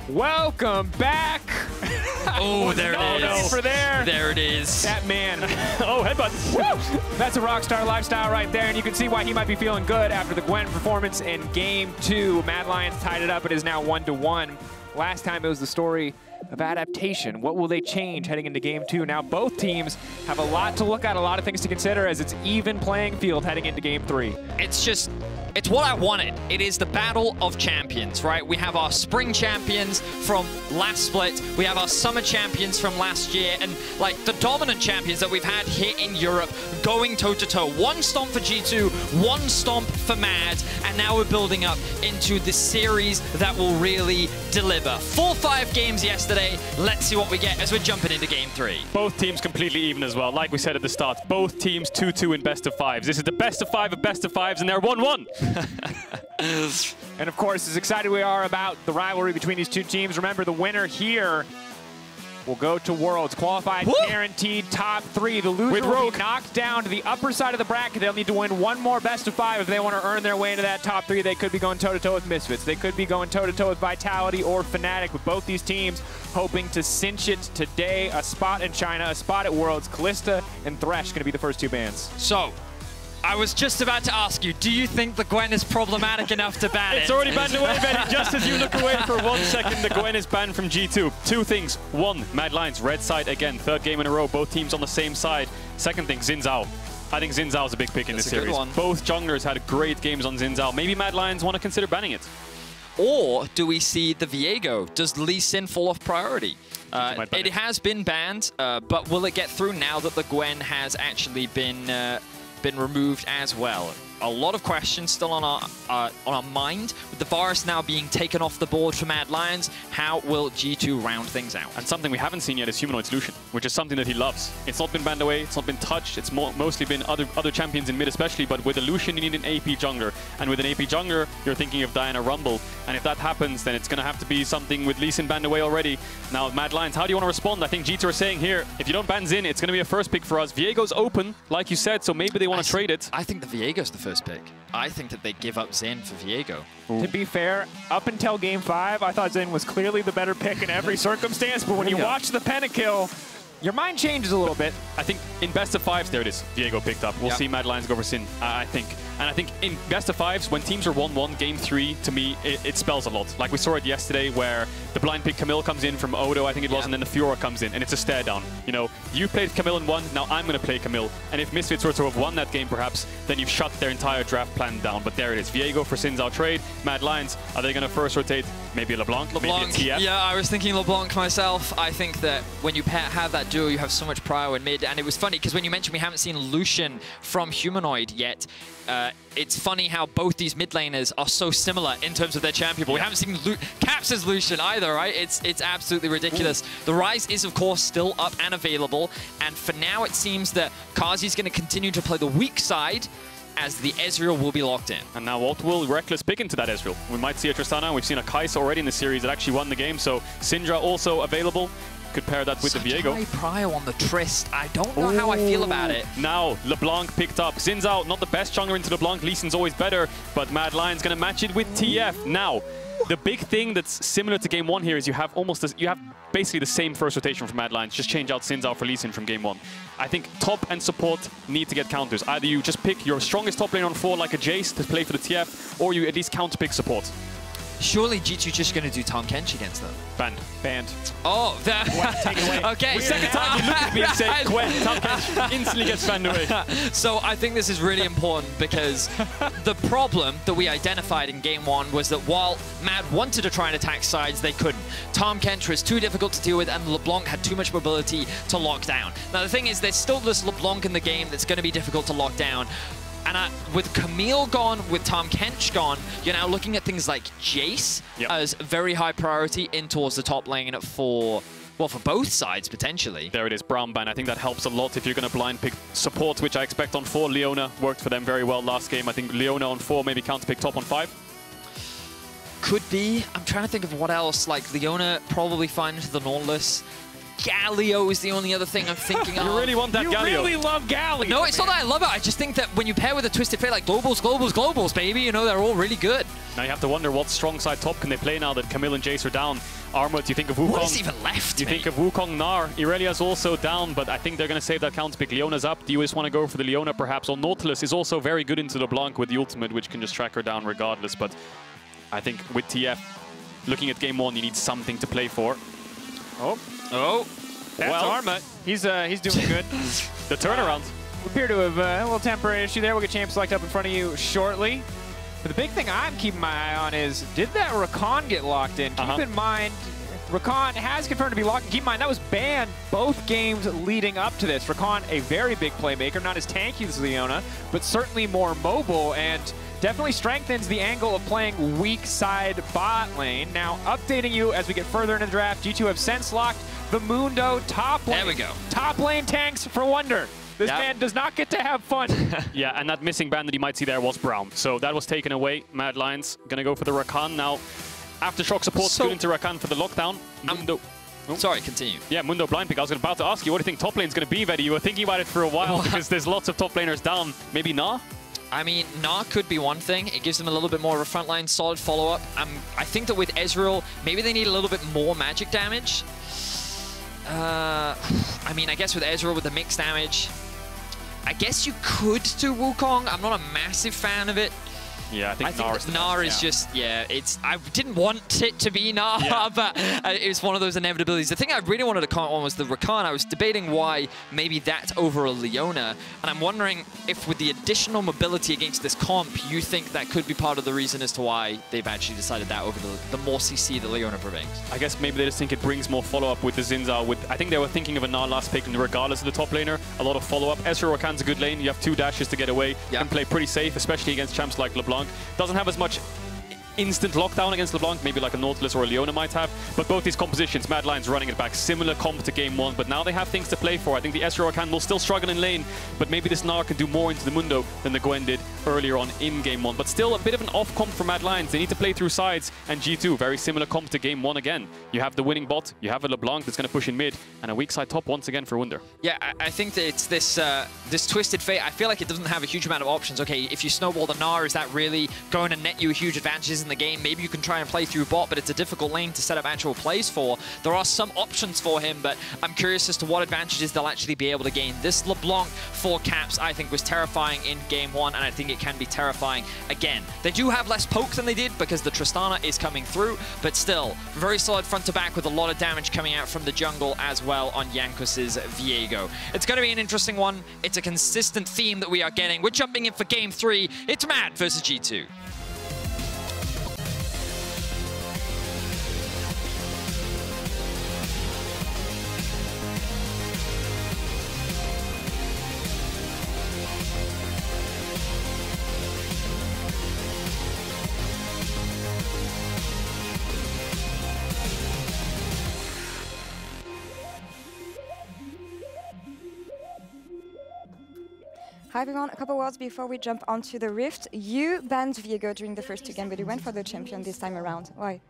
Welcome back. Oh, there it is. For there. There it is. That man. Oh, headbutt. Woo! That's a Rockstar lifestyle right there, and you can see why he might be feeling good after the Gwen performance in Game 2. Mad Lions tied it up. It is now 1-1. Last time it was the story of adaptation. What will they change heading into Game 2? Now both teams have a lot to look at, a lot of things to consider as it's even playing field heading into Game 3. It's what I wanted. It is the battle of champions, right? We have our spring champions from last split. We have our summer champions from last year. And like the dominant champions that we've had here in Europe going toe-to-toe. One stomp for G2, one stomp for Mad. And now we're building up into the series that will really deliver. 4-5 games yesterday. Let's see what we get as we're jumping into Game 3. Both teams completely even as well. Like we said at the start, both teams 2-2 in best of fives. This is the best of 5 of best of 5s, and they're 1-1. And of course, as excited we are about the rivalry between these two teams, remember the winner here will go to Worlds. Qualified, guaranteed top 3. The loser will be knocked down to the upper side of the bracket. They'll need to win one more best of 5 if they want to earn their way into that top 3. They could be going toe-to-toe with Misfits. They could be going toe-to-toe with Vitality or Fnatic, with both these teams hoping to cinch it today. A spot in China, a spot at Worlds. Kalista and Thresh going to be the first 2 bans. So, I was just about to ask you, do you think the Gwen is problematic enough to ban it? It's already banned away, Benny. Just as you look away for 1 second, the Gwen is banned from G2. 2 things. 1, Mad Lions, red side again. 3rd game in a row, both teams on the same side. 2nd thing, Xin Zhao. I think Xin Zhao is a big pick in this series. Both junglers had great games on Xin Zhao. Maybe Mad Lions want to consider banning it. Or do we see the Viego? Does Lee Sin fall off priority? It has been banned, but will it get through now that the Gwen has actually been removed as well? A lot of questions still on our mind. With the Varus now being taken off the board for Mad Lions, how will G2 round things out? And something we haven't seen yet is Humanoid's Lucian, which is something that he loves. It's not been banned away, it's not been touched, it's mostly been other champions in mid especially, but with a Lucian you need an AP jungler. And with an AP jungler, you're thinking of Diana Rumble. And if that happens, then it's going to have to be something with Lee Sin banned away already. Now, Mad Lions, how do you want to respond? I think G2 are saying here, if you don't ban Xin, it's going to be a first pick for us. Viego's open, like you said, so maybe they want to trade it. I think the Viego's the first pick. I think that they give up Xin for Viego. To be fair, up until Game 5, I thought Xin was clearly the better pick in every circumstance, but when you watch the pentakill, your mind changes a little bit. I think in best of 5s, there it is. Viego picked up. We'll see Mad Lions go for Xin, I think. And I think in best of 5s, when teams are 1-1, Game 3, to me, it spells a lot. Like we saw it yesterday where the blind pick Camille comes in from Odo, I think it was, and then the Fiora comes in, and it's a stare down. You know, you played Camille in 1, now I'm going to play Camille. And if Misfits were to have won that game, perhaps, then you've shut their entire draft plan down. But there it is. Viego for Xin Zhao trade. Mad Lions, are they going to first rotate maybe a LeBlanc, maybe a TF? Yeah, I was thinking LeBlanc myself. I think that when you have that duo, you have so much prio in mid. And it was funny, because when you mentioned we haven't seen Lucian from Humanoid yet, it's funny how both these mid laners are so similar in terms of their champion, but we haven't seen Caps' Lucian either, right? It's absolutely ridiculous. The Ryze is, of course, still up and available, and for now it seems that Kazi's going to continue to play the weak side, as the Ezreal will be locked in. And now what will Reckless pick into that Ezreal? We might see a Tristana, we've seen a Kai'Sa already in the series that actually won the game, so Syndra also available. Could pair that with the Viego. High prio on the Trist. I don't know how I feel about it. Now, LeBlanc picked up. Xin Zhao, not the best jungler into LeBlanc. Lee Sin's always better, but Mad Lions going to match it with TF. Now, the big thing that's similar to Game 1 here is you have basically the same first rotation from Mad Lions. Just change out Xin Zhao for Lee Sin from Game 1. I think top and support need to get counters. Either you just pick your strongest top lane on 4 like a Jace to play for the TF, or you at least counter pick support. Surely G2 just going to do Tahm Kench against them. Banned. Oh, that. Take it away. Okay. The second time you look at me and say, Gwen, Tahm Kench instantly gets banned away. So I think this is really important because the problem that we identified in Game 1 was that while Mad wanted to try and attack sides, they couldn't. Tahm Kench was too difficult to deal with, and LeBlanc had too much mobility to lock down. Now the thing is, there's still this LeBlanc in the game that's going to be difficult to lock down. And with Camille gone, with Tahm Kench gone, you're now looking at things like Jace as very high priority in towards the top lane for both sides, potentially. There it is, Brown ban. I think that helps a lot if you're going to blind pick support, which I expect on 4. Leona worked for them very well last game. I think Leona on 4, maybe counter pick top on 5. Could be. I'm trying to think of what else. Like, Leona probably fine into the Nautilus. Galio is the only other thing I'm thinking of. You really want that Galio? You really love Galio. No, it's not that I love it. I just think that when you pair with a Twisted Fate like globals, baby, you know, they're all really good. Now you have to wonder what strong side top can they play now that Camille and Jace are down. Armut, you think of Wukong. What is even left? You think of Wukong, Gnar. Irelia's also down, but I think they're going to save that counter pick. Leona's up. Do you just want to go for the Leona perhaps? Or Nautilus is also very good into LeBlanc with the ultimate, which can just track her down regardless. But I think with TF, looking at game 1, you need something to play for. Oh. That's Armut. He's doing good. The turnaround. We appear to have a little temporary issue there. We'll get champ select up in front of you shortly. But the big thing I'm keeping my eye on is, did that Rakan get locked in? Keep in mind, Rakan has confirmed to be locked in. Keep in mind, that was banned both games leading up to this. Rakan, a very big playmaker, not as tanky as Leona, but certainly more mobile, and definitely strengthens the angle of playing weak side bot lane. Now, updating you as we get further into the draft, G2 have sense locked the Mundo top lane. There we go. Top lane tanks for Wunder. This man does not get to have fun. Yeah, and that missing band that you might see there was Braum. So that was taken away. Mad Lions going to go for the Rakan now. Aftershock support's good into Rakan for the lockdown. Mundo. Sorry, continue. Yeah, Mundo blind pick. I was about to ask you, what do you think top lane's going to be, Vedi? You were thinking about it for a while because there's lots of top laners down. Maybe Gnar? I mean, Gnar could be one thing. It gives them a little bit more of a frontline solid follow-up. I think that with Ezreal, maybe they need a little bit more magic damage. I mean, I guess with Ezreal, with the mixed damage, I guess you could do Wukong. I'm not a massive fan of it. Yeah, I think Gnar is just, I didn't want it to be Gnar, but it was one of those inevitabilities. The thing I really wanted to comment on was the Rakan. I was debating why maybe that's over a Leona, and I'm wondering if with the additional mobility against this comp, you think that could be part of the reason as to why they've actually decided that over the more CC that Leona brings. I guess maybe they just think it brings more follow-up with the Zinza. I think they were thinking of a Gnar last pick, and regardless of the top laner, a lot of follow-up. Ezreal Rakan's a good lane. You have 2 dashes to get away. You can play pretty safe, especially against champs like LeBlanc. Doesn't have as much instant lockdown against LeBlanc, maybe like a Nautilus or a Leona might have, but both these compositions, Mad Lions running it back, similar comp to game 1, but now they have things to play for. I think the Ezreal Rakan will still struggle in lane, but maybe this Gnar can do more into the Mundo than the Gwen did earlier on in game 1. But still a bit of an off comp for Mad Lions. They need to play through sides, and G2, very similar comp to game 1 again. You have the winning bot, you have a LeBlanc that's going to push in mid, and a weak side top once again for Wunder. Yeah, I think that it's this this Twisted Fate. I feel like it doesn't have a huge amount of options. Okay, if you snowball the Gnar, is that really going to net you huge advantages in the game? Maybe you can try and play through bot, but it's a difficult lane to set up actual plays for. There are some options for him, but I'm curious as to what advantages they'll actually be able to gain. This LeBlanc for Caps, I think, was terrifying in game 1, and I think it can be terrifying again. They do have less poke than they did because the Tristana is coming through, but still, very solid front to back with a lot of damage coming out from the jungle as well on Jankos's Viego. It's going to be an interesting one. It's a consistent theme that we are getting. We're jumping in for game 3. It's Mad versus G2. Hi everyone, a couple words before we jump onto the Rift. You banned Viego during the first 2 games, but you went for the champion this time around. Why?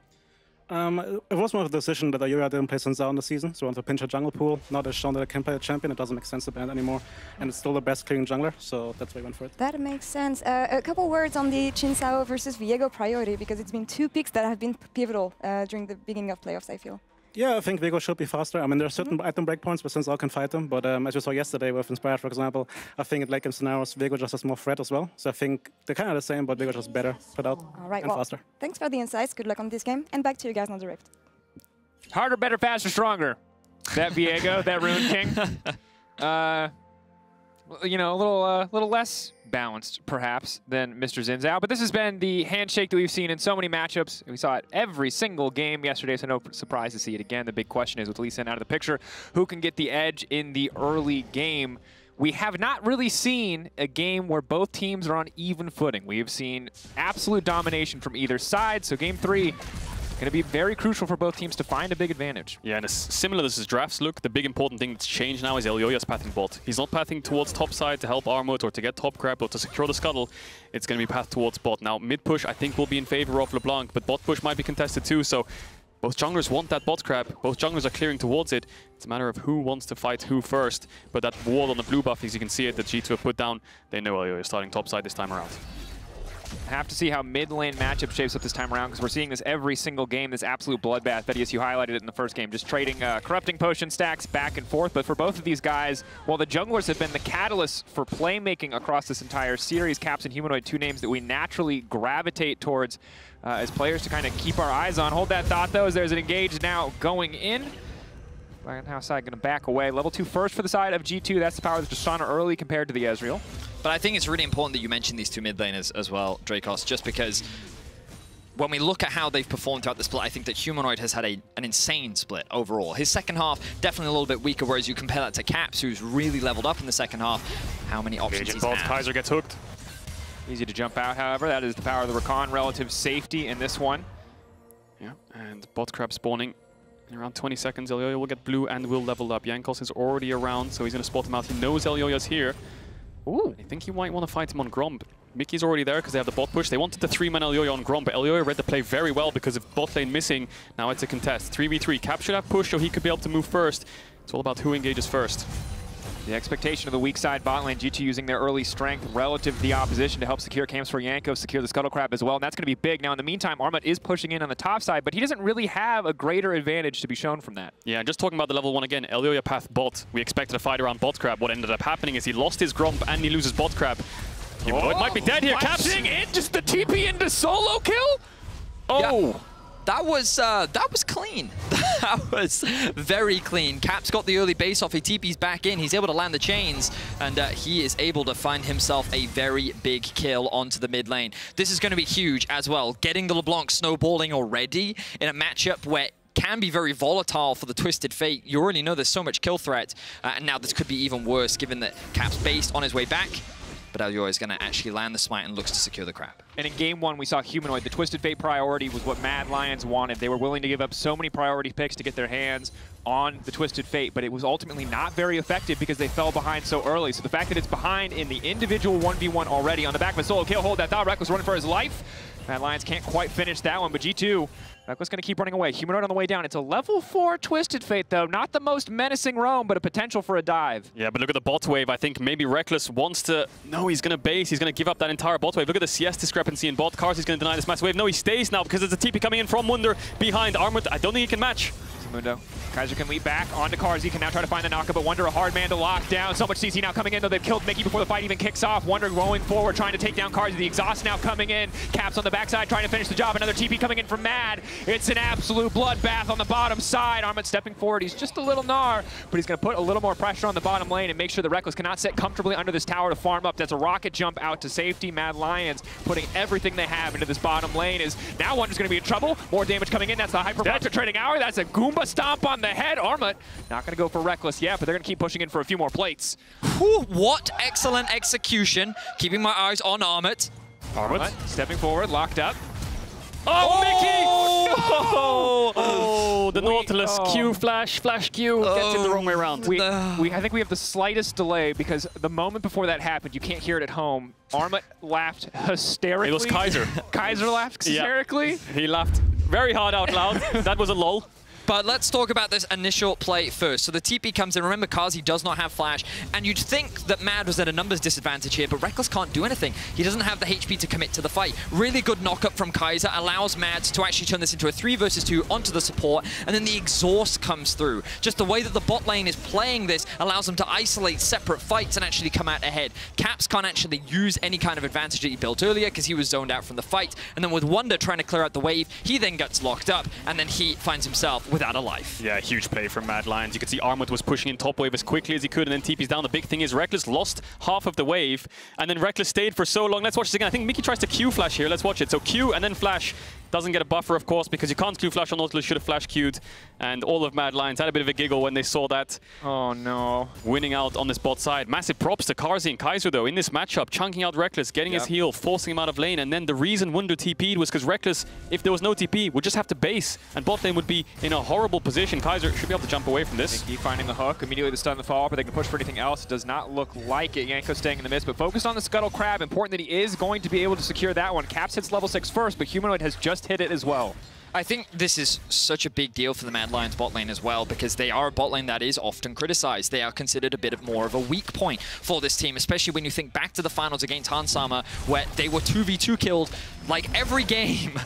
It was more of a decision that Ayura didn't play Zinza in the season, so I want to pinch a jungle pool. Now they've shown that I can play a champion, it doesn't make sense to ban it anymore. And it's still the best clearing jungler, so that's why I went for it. That makes sense. A couple words on the Xin Zhao versus Viego priority, because it's been 2 picks that have been pivotal during the beginning of playoffs, I feel. Yeah, I think Viego should be faster. I mean, there are certain item breakpoints where Zinza can fight them, but as you saw yesterday with Inspired, for example, I think in late game scenarios, Viego just has more threat as well. So I think they're kind of the same, but Viego just better put out and faster. Thanks for the insights. Good luck on this game, and back to you guys on the Rift. Harder, better, faster, stronger. That Viego, that Rune King. You know, a little less balanced, perhaps, than Mr. Xin Zhao. But this has been the handshake that we've seen in so many matchups. We saw it every single game yesterday, so no surprise to see it again. The big question is, with Lee Sin out of the picture, who can get the edge in the early game? We have not really seen a game where both teams are on even footing. We have seen absolute domination from either side, so game 3 going to be very crucial for both teams to find a big advantage. Yeah, and it's similar to this drafts look. The big important thing that's changed now is Elyoya's pathing bot. He's not pathing towards top side to help Armut or to get top grab or to secure the scuttle. It's going to be path towards bot. Now, mid push I think will be in favor of LeBlanc, but bot push might be contested too, so Both junglers want that bot crab. Both junglers are clearing towards it. It's a matter of who wants to fight who first. But that wall on the blue buff, as you can see it, that G2 have put down, they know Elyoya is starting topside this time around. I have to see how mid lane matchup shapes up this time around, because we're seeing this every single game, this absolute bloodbath. Thaddeus, you highlighted it in the first game, just trading corrupting potion stacks back and forth. But for both of these guys, while the junglers have been the catalyst for playmaking across this entire series, Caps and Humanoid, two names that we naturally gravitate towards as players to kind of keep our eyes on. Hold that thought, though, as there's an engage now going in. Now side going to back away. Level 2 first for the side of G2. That's the power of Tristana early compared to the Ezreal. But I think it's really important that you mention these two mid laners as well, Drakos, just because when we look at how they've performed throughout the split, I think that Humanoid has had an insane split overall. His second half, definitely a little bit weaker, whereas you compare that to Caps, who's really leveled up in the second half. How many options he's had. Kaiser gets hooked. Easy to jump out, however. That is the power of the Rakan. Relative safety in this one. Yeah, and bot crab spawning. In around 20 seconds, Elyoya will get blue and will level up. Jankos is already around, so he's going to spot him out. He knows Elyoya's here. Ooh. I think he might want to fight him on Gromp. Mickey's already there because they have the bot push. They wanted the 3-man Elyoya on Gromp, but Elyoya read the play very well because of bot lane missing. Now it's a contest. 3v3. Cap should have push, so he could be able to move first. It's all about who engages first. The expectation of the weak side bot lane, G2 using their early strength relative to the opposition to help secure camps for Jankos, secure the Scuttle Crab as well, and that's going to be big. Now, in the meantime, Armut is pushing in on the top side, but he doesn't really have a greater advantage to be shown from that. Yeah, and just talking about the level 1 again, Elyoya path bot. We expected a fight around bot crab. What ended up happening is he lost his Gromp and he loses bot crab. Humanoid might be dead here. Capsing in, just the TP into solo kill? Oh! Yeah. That was clean. That was very clean. Caps got the early base off. He TP's back in. He's able to land the chains, and he is able to find himself a very big kill onto the mid lane. This is going to be huge as well. Getting the LeBlanc snowballing already in a matchup where can be very volatile for the Twisted Fate. You already know there's so much kill threat, and now this could be even worse given that Caps based on his way back. But Elyoya is going to actually land the smite and looks to secure the crab. And in game 1, we saw Humanoid. The Twisted Fate priority was what Mad Lions wanted. They were willing to give up so many priority picks to get their hands on the Twisted Fate, but it was ultimately not very effective because they fell behind so early. So the fact that it's behind in the individual 1v1 already on the back of a solo kill, hold that thought. Reckless running for his life. Mad Lions can't quite finish that one, but G2, Reckless going to keep running away. Humanoid on the way down. It's a level 4 Twisted Fate, though. Not the most menacing roam, but a potential for a dive. Yeah, but look at the bot wave. I think maybe Reckless wants to... No, he's going to base. He's going to give up that entire bot wave. Look at the CS discrepancy in bot. Cars is going to deny this massive wave. No, he stays now because there's a TP coming in from Wunder behind Armut. I don't think he can match. Mundo. Kaiser can leap back onto Carzzy, can now try to find the knockup, but Wunder a hard man to lock down. So much CC now coming in, though they've killed Mickey before the fight even kicks off. Wunder going forward, trying to take down Carzzy. The exhaust now coming in. Caps on the backside, trying to finish the job. Another TP coming in from Mad. It's an absolute bloodbath on the bottom side. Armut stepping forward. He's just a little gnar, but he's going to put a little more pressure on the bottom lane and make sure the Reckless cannot sit comfortably under this tower to farm up. That's a rocket jump out to safety. Mad Lions putting everything they have into this bottom lane. Is now Wunder's going to be in trouble. More damage coming in. That's the Hyper Trading Hour. That's a Goomba stomp on the head. Armut not going to go for Reckless yet, but they're going to keep pushing in for a few more plates. Whew, what excellent execution. Keeping my eyes on Armut. Armut stepping forward, locked up. Oh, Mickey! Oh, the Nautilus Q flash Q gets it the wrong way around. I think we have the slightest delay because the moment before that happened, you can't hear it at home. Armut laughed hysterically. It was Kaiser. Kaiser laughed hysterically? Yeah. He laughed very hard out loud. That was a lull. But let's talk about this initial play first. So the TP comes in. Remember, Carzzy does not have flash. And you'd think that Mad was at a numbers disadvantage here, but Reckless can't do anything. He doesn't have the HP to commit to the fight. Really good knockup from Kaiser allows Mad to actually turn this into a 3 versus 2 onto the support. And then the exhaust comes through. Just the way that the bot lane is playing this allows them to isolate separate fights and actually come out ahead. Caps can't actually use any kind of advantage that he built earlier because he was zoned out from the fight. And then with Wunder trying to clear out the wave, he then gets locked up. And then he finds himself without a life. Yeah, huge play from Mad Lions. You could see Armut was pushing in top wave as quickly as he could, and then TP's down. The big thing is Reckless lost half of the wave, and then Reckless stayed for so long. Let's watch this again. I think Mickey tries to Q flash here. Let's watch it. So Q and then flash. Doesn't get a buffer, of course, because you can't Q flash on Nautilus. Should have flash Q'd. And all of Mad Lions had a bit of a giggle when they saw that. Oh, no. Winning out on this bot side. Massive props to Carzzy and Kaiser, though, in this matchup. Chunking out Reckless, getting his heal, forcing him out of lane. And then the reason Wunder TP'd was because Reckless, if there was no TP, would just have to base. And bot lane would be in a horrible position. Kaiser should be able to jump away from this. Mickey finding the hook. Immediately the stun the follow-up, but they can push for anything else. It does not look like it. Jankos staying in the mist, but focused on the Scuttle Crab. Important that he is going to be able to secure that one. Caps hits level 6 first, but Humanoid has just hit it as well. I think this is such a big deal for the Mad Lions bot lane as well, because they are a bot lane that is often criticized. They are considered a bit more of a weak point for this team, especially when you think back to the finals against Hans Sama, where they were 2v2 killed like every game.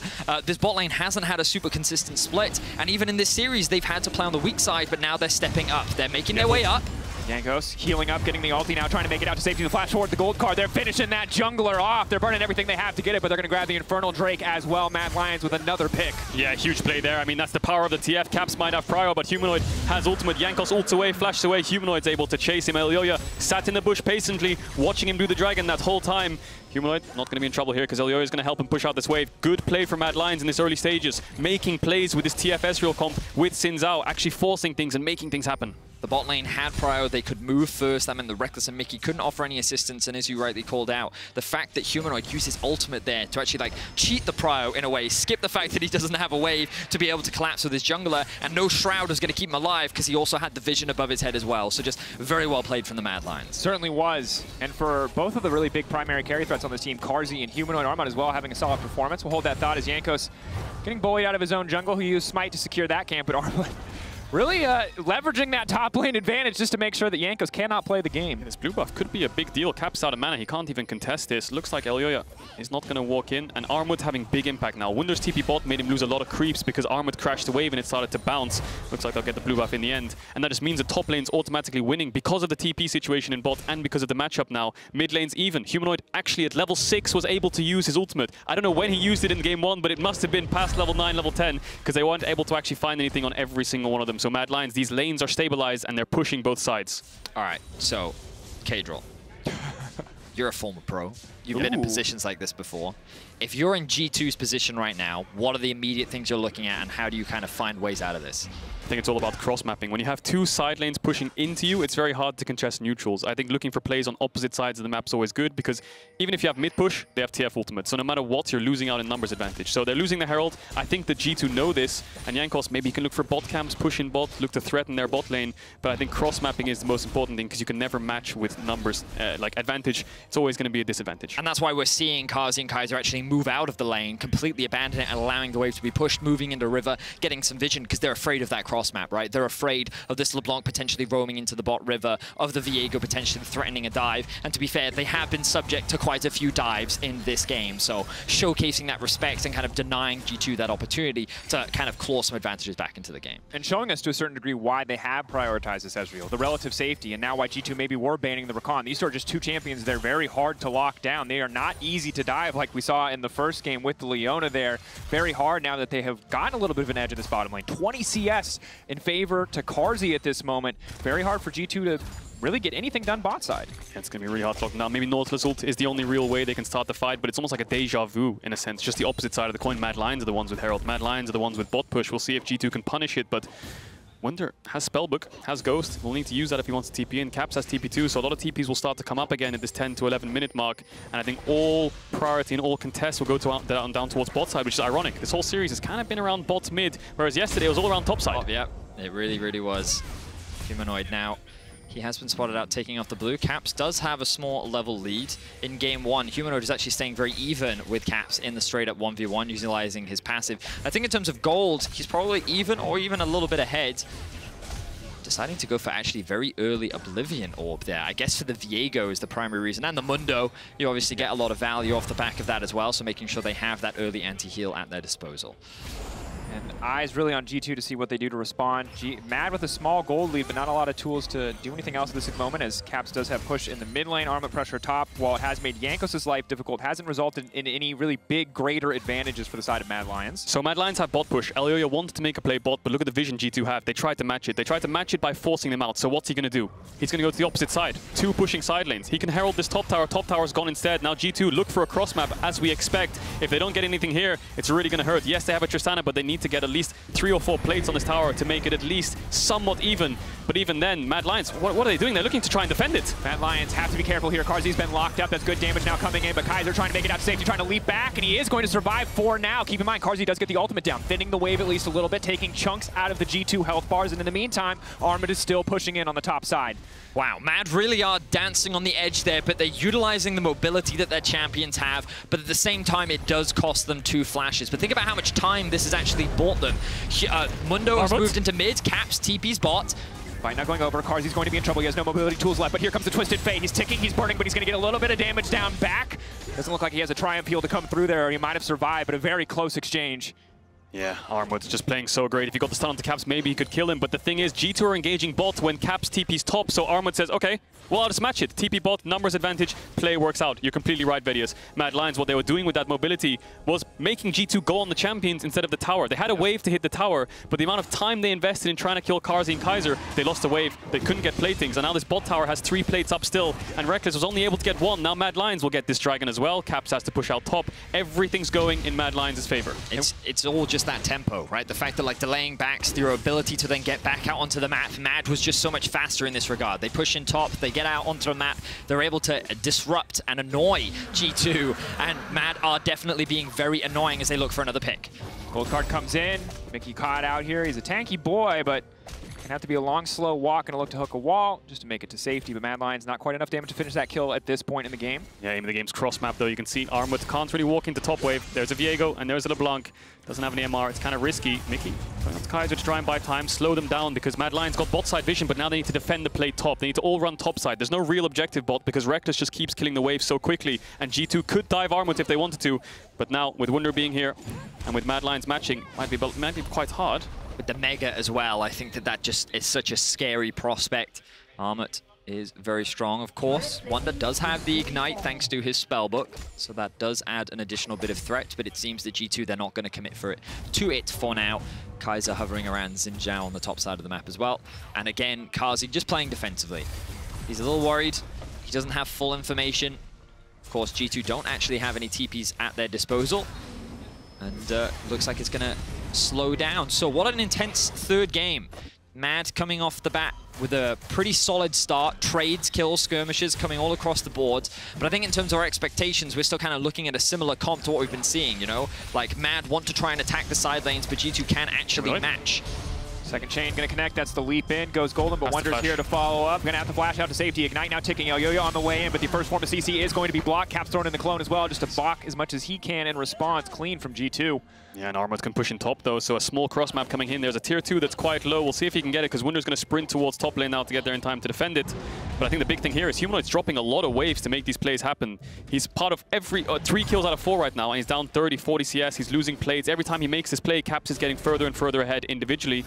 This bot lane hasn't had a super consistent split, and even in this series, they've had to play on the weak side, but now they're stepping up. They're making their way up. Jankos healing up, getting the ulti now, trying to make it out to safety. The flash forward, the gold card. They're finishing that jungler off. They're burning everything they have to get it, but they're going to grab the Infernal Drake as well. Mad Lions with another pick. Yeah, huge play there. I mean, that's the power of the TF. Caps might have Prio, but Humanoid has ultimate. Jankos ults away, flashes away. Humanoid's able to chase him. Elyoya sat in the bush patiently, watching him do the dragon that whole time. Humanoid not going to be in trouble here because Elyoya is going to help him push out this wave. Good play from Mad Lions in this early stages, making plays with his TF Ezreal comp with Xin Zhao, actually forcing things and making things happen. The bot lane had Prio, they could move first. That meant the Rekkles and Mickey couldn't offer any assistance, and as you rightly called out, the fact that Humanoid used his ultimate there to actually like cheat the Prio in a way, skip the fact that he doesn't have a wave to be able to collapse with his jungler, and no Shroud was going to keep him alive because he also had the vision above his head as well. So just very well played from the Mad Lions. Certainly was. And for both of the really big primary carry threats on this team, Carzzy and Humanoid, Armut as well having a solid performance. We'll hold that thought as Jankos getting bullied out of his own jungle. He used Smite to secure that camp, but Armut really leveraging that top lane advantage just to make sure that Jankos cannot play the game. This blue buff could be a big deal. Caps out of mana. He can't even contest this. Looks like Elyoya is not going to walk in. And Armut having big impact now. Wunder's TP bot made him lose a lot of creeps because Armut crashed the wave and it started to bounce. Looks like they'll get the blue buff in the end. And that just means the top lane's automatically winning because of the TP situation in bot and because of the matchup now. Mid lane's even. Humanoid actually at level 6 was able to use his ultimate. I don't know when he used it in game 1, but it must have been past level 9, level 10 because they weren't able to actually find anything on every single one of them. So Mad Lions, these lanes are stabilized and they're pushing both sides. All right, so Kadril, you're a former pro. You've been in positions like this before. If you're in G2's position right now, what are the immediate things you're looking at and how do you kind of find ways out of this? I think it's all about cross-mapping. When you have two side lanes pushing into you, it's very hard to contest neutrals. I think looking for plays on opposite sides of the map is always good because even if you have mid-push, they have TF ultimate. So no matter what, you're losing out in numbers advantage. So they're losing the Herald. I think the G2 know this, and Jankos maybe can look for bot camps, push in bot, look to threaten their bot lane. But I think cross-mapping is the most important thing because you can never match with numbers like advantage. It's always going to be a disadvantage. And that's why we're seeing Carzzy and Kaiser actually move out of the lane, completely abandon it and allowing the wave to be pushed, moving into river, getting some vision because they're afraid of that cross-map, right? They're afraid of this LeBlanc potentially roaming into the bot river, of the Viego potentially threatening a dive. And to be fair, they have been subject to quite a few dives in this game. So showcasing that respect and kind of denying G2 that opportunity to kind of claw some advantages back into the game. And showing us to a certain degree why they have prioritized this Ezreal, the relative safety, and now why G2 maybe were banning the Rakan. These are just two champions. They're very hard to lock down. They are not easy to dive like we saw in the first game with the Leona there. Very hard now that they have gotten a little bit of an edge in this bottom lane. 20 CS in favor to Carzzy at this moment. Very hard for G2 to really get anything done bot side. Yeah, it's going to be really hard to lock down. Maybe Nautilus ult is the only real way they can start the fight, but it's almost like a deja vu in a sense. Just the opposite side of the coin. Mad Lions are the ones with Herald. Mad Lions are the ones with bot push. We'll see if G2 can punish it, but Wunder has Spellbook, has Ghost. We'll need to use that if he wants to TP in. Caps has TP too, so a lot of TPs will start to come up again at this 10 to 11 minute mark. And I think all priority and all contests will go to, down towards bot side, which is ironic. This whole series has kind of been around bot mid, whereas yesterday it was all around top side. Oh, yeah, it really, really was. Humanoid now. He has been spotted out taking off the blue. Caps does have a small level lead in game 1. Humanoid is actually staying very even with Caps in the straight-up 1v1, utilizing his passive. I think in terms of gold, he's probably even or even a little bit ahead. Deciding to go for actually very early Oblivion Orb there. I guess for the Viego is the primary reason. And the Mundo, you obviously get a lot of value off the back of that as well, so making sure they have that early anti-heal at their disposal. And eyes really on G2 to see what they do to respond. Mad with a small gold lead, but not a lot of tools to do anything else at this moment, as Caps does have push in the mid lane, Armut pressure top. While it has made Jankos' life difficult, hasn't resulted in any really big, greater advantages for the side of Mad Lions. So Mad Lions have bot push. Elyoya wanted to make a play bot, but look at the vision G2 have. They tried to match it. They tried to match it by forcing them out. So what's he going to do? He's going to go to the opposite side. Two pushing side lanes. He can herald this top tower. Top tower's gone instead. Now G2 look for a cross map as we expect. If they don't get anything here, it's really going to hurt. Yes, they have a Tristana, but they need to get at least 3 or 4 plates on this tower to make it at least somewhat even. But even then, Mad Lions, what are they doing? They're looking to try and defend it. Mad Lions have to be careful here. Carzzy's been locked up. That's good damage now coming in, but Kaiser trying to make it out to safety, trying to leap back, and he is going to survive for now. Keep in mind, Carzzy does get the ultimate down, thinning the wave at least a little bit, taking chunks out of the G2 health bars, and in the meantime, Armut is still pushing in on the top side. Wow, Mad really are dancing on the edge there, but they're utilizing the mobility that their champions have, but at the same time, it does cost them 2 flashes. But think about how much time this is actually bought them. Mundo has moved into mid, Caps, TP's bot. Fight not going over. Carzzy's going to be in trouble. He has no mobility tools left, but here comes the Twisted Fate. He's ticking, he's burning, but he's going to get a little bit of damage down back. Doesn't look like he has a Triumph heal to come through there, or he might have survived, but a very close exchange. Yeah, Armwood's just playing so great. If he got the stun onto Caps, maybe he could kill him. But the thing is, G2 are engaging bot when Caps TP's top. So Armwood says, okay, well, I'll just match it. TP bot, numbers advantage, play works out. You're completely right, Vedius. Mad Lions, what they were doing with that mobility was making G2 go on the champions instead of the tower. They had a wave to hit the tower, but the amount of time they invested in trying to kill Carzzy and Kaiser, they lost the wave. They couldn't get platings. And now this bot tower has 3 plates up still. And Rekkles was only able to get 1. Now Mad Lions will get this dragon as well. Caps has to push out top. Everything's going in Mad Lions' favor. It's all just that tempo, right? The fact that like delaying backs, your ability to then get back out onto the map. Mad was just so much faster in this regard. They push in top, they get out onto the map, they're able to disrupt and annoy G2, and Mad are definitely being very annoying as they look for another pick. Gold card comes in, Mickey caught out here. He's a tanky boy, but gonna have to be a long, slow walk and a look to hook a wall just to make it to safety. But Mad Lions not quite enough damage to finish that kill at this point in the game. Yeah, aim of the game's cross map though. You can see Armwood can't really walk into top wave. There's a Viego and there's a LeBlanc. Doesn't have any MR. It's kind of risky. Mickey going up to Kaiser to try and buy time, slow them down because Mad Lions got bot side vision, but now they need to defend the plate top. They need to all run top side. There's no real objective bot because Rekkles just keeps killing the wave so quickly, and G2 could dive Armwood if they wanted to, but now with Wunder being here and with Mad Lions matching, might be quite hard. With the Mega as well, I think that just is such a scary prospect. Armut is very strong, of course. Wunder does have the Ignite thanks to his spellbook, so that does add an additional bit of threat, but it seems that G2, they're not going to commit to it for now. Kaiser hovering around Xin Zhao on the top side of the map as well. And again, Carzzy just playing defensively. He's a little worried. He doesn't have full information. Of course, G2 don't actually have any TPs at their disposal. And looks like it's going to slow down. So what an intense third game. Mad coming off the bat with a pretty solid start. Trades, kills, skirmishes coming all across the board. But I think in terms of our expectations, we're still kind of looking at a similar comp to what we've been seeing, you know? Like Mad want to try and attack the side lanes, but G2 can actually match. Second chain gonna connect, that's the leap in, goes Golden, but Wunder's here to follow up. Gonna have to flash out to safety. Ignite now ticking, Elyoya on the way in, but the first form of CC is going to be blocked. Caps thrown in the clone as well, just to block as much as he can in response. Clean from G2. Yeah, and Armwood can push in top though, so a small cross map coming in. There's a tier 2 that's quite low. We'll see if he can get it, because Wunder's gonna sprint towards top lane now to get there in time to defend it. But I think the big thing here is Humanoid's dropping a lot of waves to make these plays happen. He's part of every 3 kills out of 4 right now, and he's down 30, 40 CS. He's losing plates. Every time he makes his play, Caps is getting further and further ahead individually.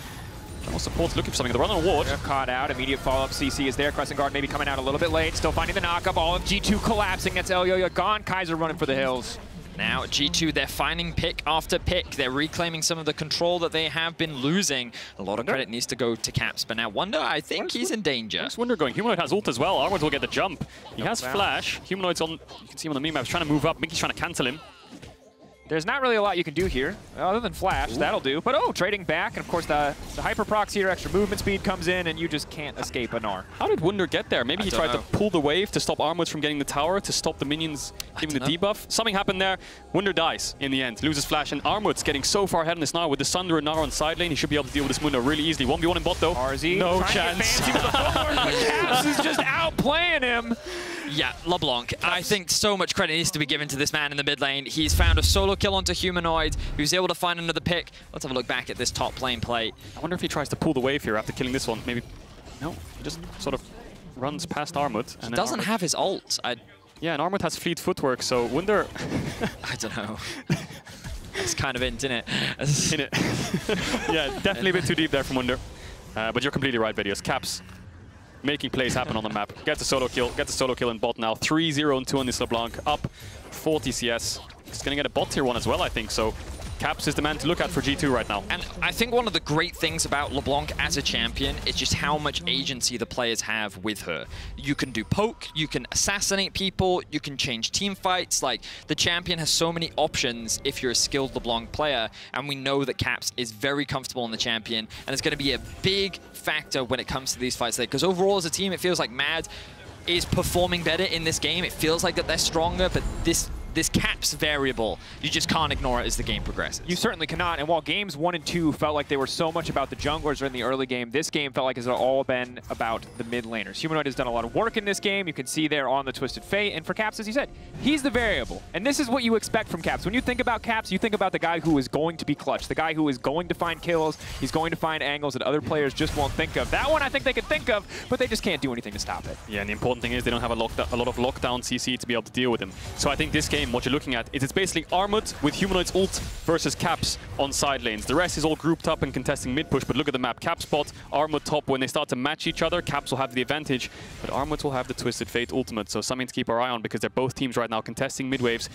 General support's looking for something. The run on ward. They're caught out. Immediate follow-up. CC is there. Crescent Guard maybe coming out a little bit late. Still finding the knock-up. All of G2 collapsing. That's Elyoya gone. Kaiser running for the hills. Now G2, they're finding pick after pick. They're reclaiming some of the control that they have been losing. A lot of credit needs to go to Caps, but now Wunder, I think he's in danger. Where's Wunder going? Humanoid has ult as well. Armwood will get the jump. He has flash. Humanoid's on, you can see him on the meme map. He's trying to move up. Mickey's trying to cancel him. There's not really a lot you can do here, other than flash. Ooh. That'll do. But oh, trading back, and of course the hyper procs here, extra movement speed comes in, and you just can't escape a Gnar. How did Wunder get there? Maybe he tried to pull the wave to stop Armwood from getting the tower, to stop the minions giving the debuff. Something happened there. Wunder dies in the end, loses flash, and Armwood's getting so far ahead in this Gnar. With the Sunder and Gnar on side lane, he should be able to deal with this Mundo really easily. 1v1 in bot though. Carzzy, no chance. Caps is just outplaying him. Yeah, LeBlanc. I think so much credit needs to be given to this man in the mid lane. He's found a solo kill onto Humanoid. He was able to find another pick. Let's have a look back at this top lane play. I wonder if he tries to pull the wave here after killing this one. Maybe. No, he just sort of runs past Armwood. He doesn't have his ult. Yeah, and Armwood has fleet footwork, so Wunder... I don't know. It's kind of int, isn't it? Yeah, definitely a bit too deep there from Wunder. But you're completely right, Vedius. Caps making plays happen on the map. Gets a solo kill in bot now. 3-0 and 2 on this LeBlanc. Up 40 CS. He's going to get a bot tier 1 as well, I think. So Caps is the man to look at for G2 right now. And I think one of the great things about LeBlanc as a champion is just how much agency the players have with her. You can do poke, you can assassinate people, you can change team fights. Like, the champion has so many options if you're a skilled LeBlanc player, and we know that Caps is very comfortable in the champion, and it's going to be a big factor when it comes to these fights. Because overall as a team, it feels like Mad is performing better in this game. It feels like that they're stronger, but this this Caps variable, you just can't ignore it as the game progresses. You certainly cannot, and while games 1 and 2 felt like they were so much about the junglers in the early game, this game felt like it's all been about the mid laners. Humanoid has done a lot of work in this game. You can see there on the Twisted Fate, and for Caps, as you said, he's the variable. And this is what you expect from Caps. When you think about Caps, you think about the guy who is going to be clutch, the guy who is going to find kills, he's going to find angles that other players just won't think of. That one I think they can think of, but they just can't do anything to stop it. Yeah, and the important thing is they don't have a lot of lockdown CC to be able to deal with him. So I think this game, what you're looking at, is it's basically Armut with Humanoid's ult versus Caps on side lanes. The rest is all grouped up and contesting mid push, but look at the map. Caps spot, Armut top. When they start to match each other, Caps will have the advantage, but Armut will have the Twisted Fate ultimate, so something to keep our eye on because they're both teams right now contesting mid waves.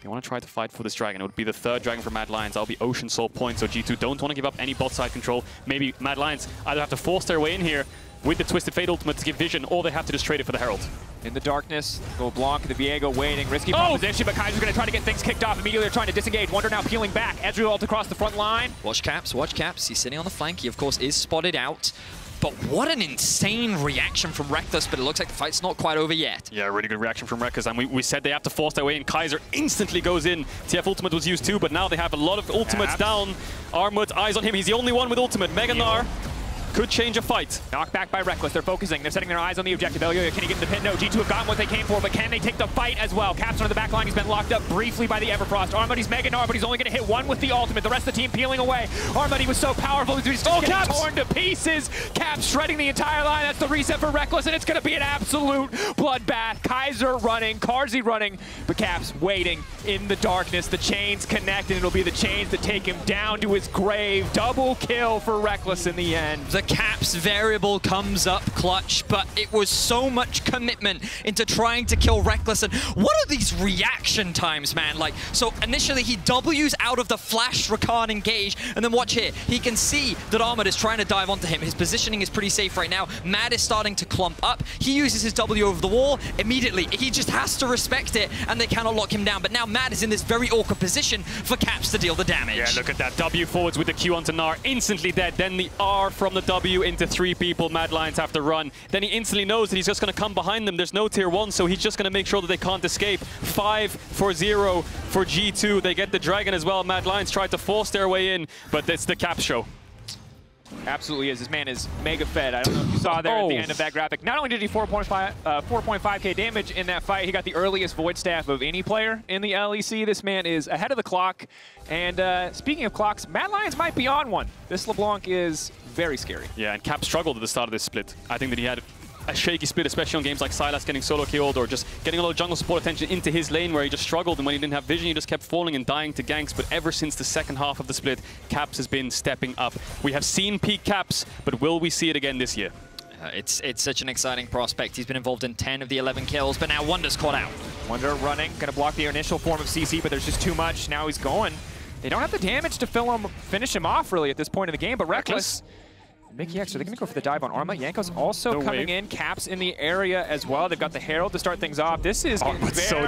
They want to try to fight for this dragon. It would be the 3rd dragon for Mad Lions. That'll be Ocean Soul points, so G2 don't want to give up any bot side control. Maybe Mad Lions either have to force their way in here with the Twisted Fate ultimate to give vision, or they have to just trade it for the Herald. In the darkness, LeBlanc, the Viego waiting, risky position, but Kaiser's going to try to get things kicked off immediately. They're trying to disengage. Wonder now peeling back. Ezreal ult across the front line. Watch Caps, watch Caps. He's sitting on the flank. He, of course, is spotted out. But what an insane reaction from Rekkles, but it looks like the fight's not quite over yet. Yeah, really good reaction from Rekkles, and we said they have to force their way in. Kaiser instantly goes in. TF ultimate was used too, but now they have a lot of ultimates down. Armut, eyes on him. He's the only one with ultimate. Mega Gnar could change a fight. Knocked back by Rekkles. They're focusing. They're setting their eyes on the objective. Elyoya, can he get in the pit? No. G2 have gotten what they came for, but can they take the fight as well? Caps on the back line. He's been locked up briefly by the Everfrost. Armut, Mega Gnar, but he's only going to hit one with the ultimate. The rest of the team peeling away. Armut, was so powerful. He's just getting torn to pieces. Caps shredding the entire line. That's the reset for Rekkles, and it's going to be an absolute bloodbath. Kaiser running, Carzzy running, but Caps waiting in the darkness. The chains connect, and it'll be the chains that take him down to his grave. Double kill for Rekkles in the end. The Caps variable comes up clutch, but it was so much commitment into trying to kill Rekkles. And what are these reaction times, man? Like, so initially he W's out of the flash Rakan engage, and then watch here. He can see that Armut is trying to dive onto him. His positioning is pretty safe right now. Mad is starting to clump up. He uses his W over the wall immediately. He just has to respect it, and they cannot lock him down. But now Mad is in this very awkward position for Caps to deal the damage. Yeah, look at that. W forwards with the Q onto Gnar, instantly dead. Then the R from the W into 3 people. Mad Lions have to run. Then he instantly knows that he's just going to come behind them. There's no tier 1, so he's just going to make sure that they can't escape. 5-0 for G2. They get the dragon as well. Mad Lions tried to force their way in, but it's the Caps show. Absolutely is. This man is mega fed. I don't know if you saw there at the end of that graphic. Not only did he 4.5k damage in that fight, he got the earliest Void Staff of any player in the LEC. This man is ahead of the clock. And speaking of clocks, Mad Lions might be on one. This LeBlanc is very scary. Yeah, and Cap struggled at the start of this split. I think that he had a shaky split, especially on games like Sylas getting solo killed or just getting a lot of jungle support attention into his lane where he just struggled, and when he didn't have vision he just kept falling and dying to ganks. But ever since the second half of the split, Caps has been stepping up. We have seen peak Caps, but will we see it again this year? It's such an exciting prospect. He's been involved in 10 of the 11 kills, but now Wonder's caught out. Wonder running, gonna block the initial form of CC, but there's just too much. Now he's going. They don't have the damage to finish him off really at this point in the game, but Rekkles. Mikyx, are they going to go for the dive on Arma? Jankos also coming in. Caps in the area as well. They've got the Herald to start things off. This is so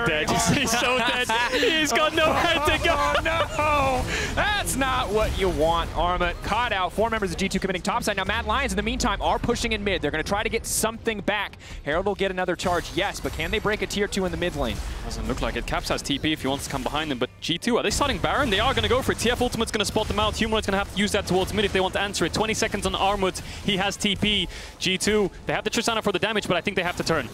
dead. He's so dead. He's got no head to go. Oh, no. That's not what you want. Arma caught out. 4 members of G2 committing topside. Now, Mad Lions, in the meantime, are pushing in mid. They're going to try to get something back. Herald will get another charge, yes, but can they break a tier 2 in the mid lane? Doesn't look like it. Caps has TP if he wants to come behind them, but G2, are they starting Baron? They are going to go for it. TF Ultimate's going to spot them out. Humanoid's going to have to use that towards mid if they want to answer it. 20 seconds on Armut. He has TP. G2, they have the Tristana for the damage, but I think they have to turn.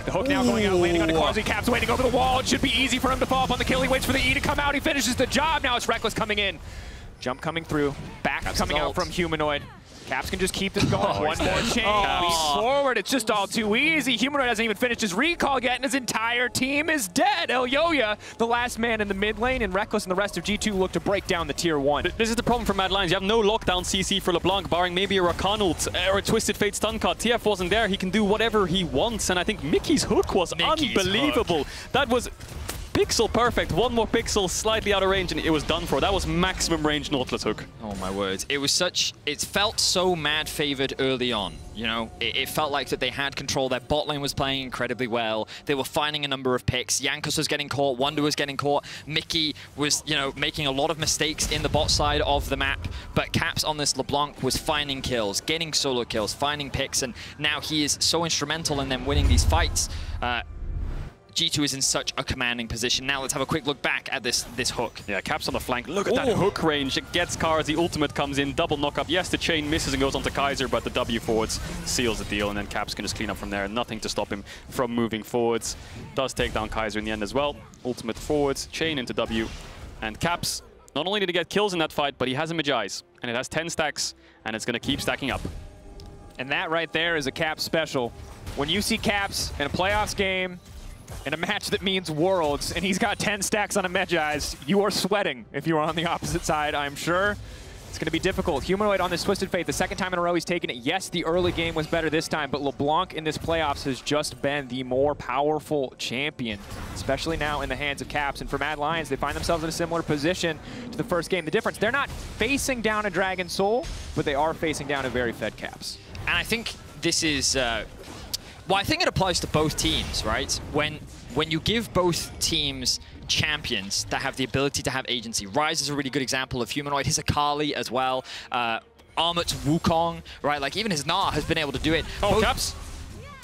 The hook now going out, landing on Carzzy. Caps waiting over the wall. It should be easy for him to fall up on the kill. He waits for the E to come out. He finishes the job. Now it's Rekkles coming in. Jump coming through. Back coming out from Humanoid. Caps can just keep this going. One more chain. Forward. It's just all too easy. Humanoid hasn't even finished his recall yet, and his entire team is dead. Elyoya, the last man in the mid lane, and Rekkles and the rest of G2 look to break down the tier 1. This is the problem for Mad Lions. You have no lockdown CC for LeBlanc, barring maybe a Rakan ult or a Twisted Fate stun cut. TF wasn't there. He can do whatever he wants, and I think Mickey's hook was unbelievable. That was pixel perfect. One more pixel slightly out of range and it was done for. That was maximum range Nautilus hook. Oh my words. It was such, it felt so Mad favored early on. You know, it felt like that they had control. Their bot lane was playing incredibly well. They were finding a number of picks. Jankos was getting caught. Wonder was getting caught. Mickey was, you know, making a lot of mistakes in the bot side of the map. But Caps on this LeBlanc was finding kills, getting solo kills, finding picks, and now he is so instrumental in them winning these fights. G2 is in such a commanding position. Now let's have a quick look back at this hook. Yeah, Caps on the flank. Look at that hook range. It gets Cars. The ultimate comes in. Double knock-up. Yes, the chain misses and goes onto Kaiser, but the W forwards seals the deal, and then Caps can just clean up from there. Nothing to stop him from moving forwards. Does take down Kaiser in the end as well. Ultimate forwards, chain into W, and Caps, not only did he get kills in that fight, but he has a Magi's, and it has 10 stacks, and it's going to keep stacking up. And that right there is a Caps special. When you see Caps in a playoffs game, in a match that means Worlds, and he's got 10 stacks on a Magi's, you are sweating if you are on the opposite side, I'm sure. It's going to be difficult. Humanoid on this Twisted Fate, the second time in a row he's taken it. Yes, the early game was better this time, but LeBlanc in this playoffs has just been the more powerful champion, especially now in the hands of Caps. And for Mad Lions, they find themselves in a similar position to the first game. The difference, they're not facing down a Dragon Soul, but they are facing down a very fed Caps. And I think this is, well, I think it applies to both teams, right? When you give both teams champions that have the ability to have agency. Ryze is a really good example of Humanoid. His Akali as well. Armut's Wukong, right? Like even his Gnar has been able to do it. Oh, Caps.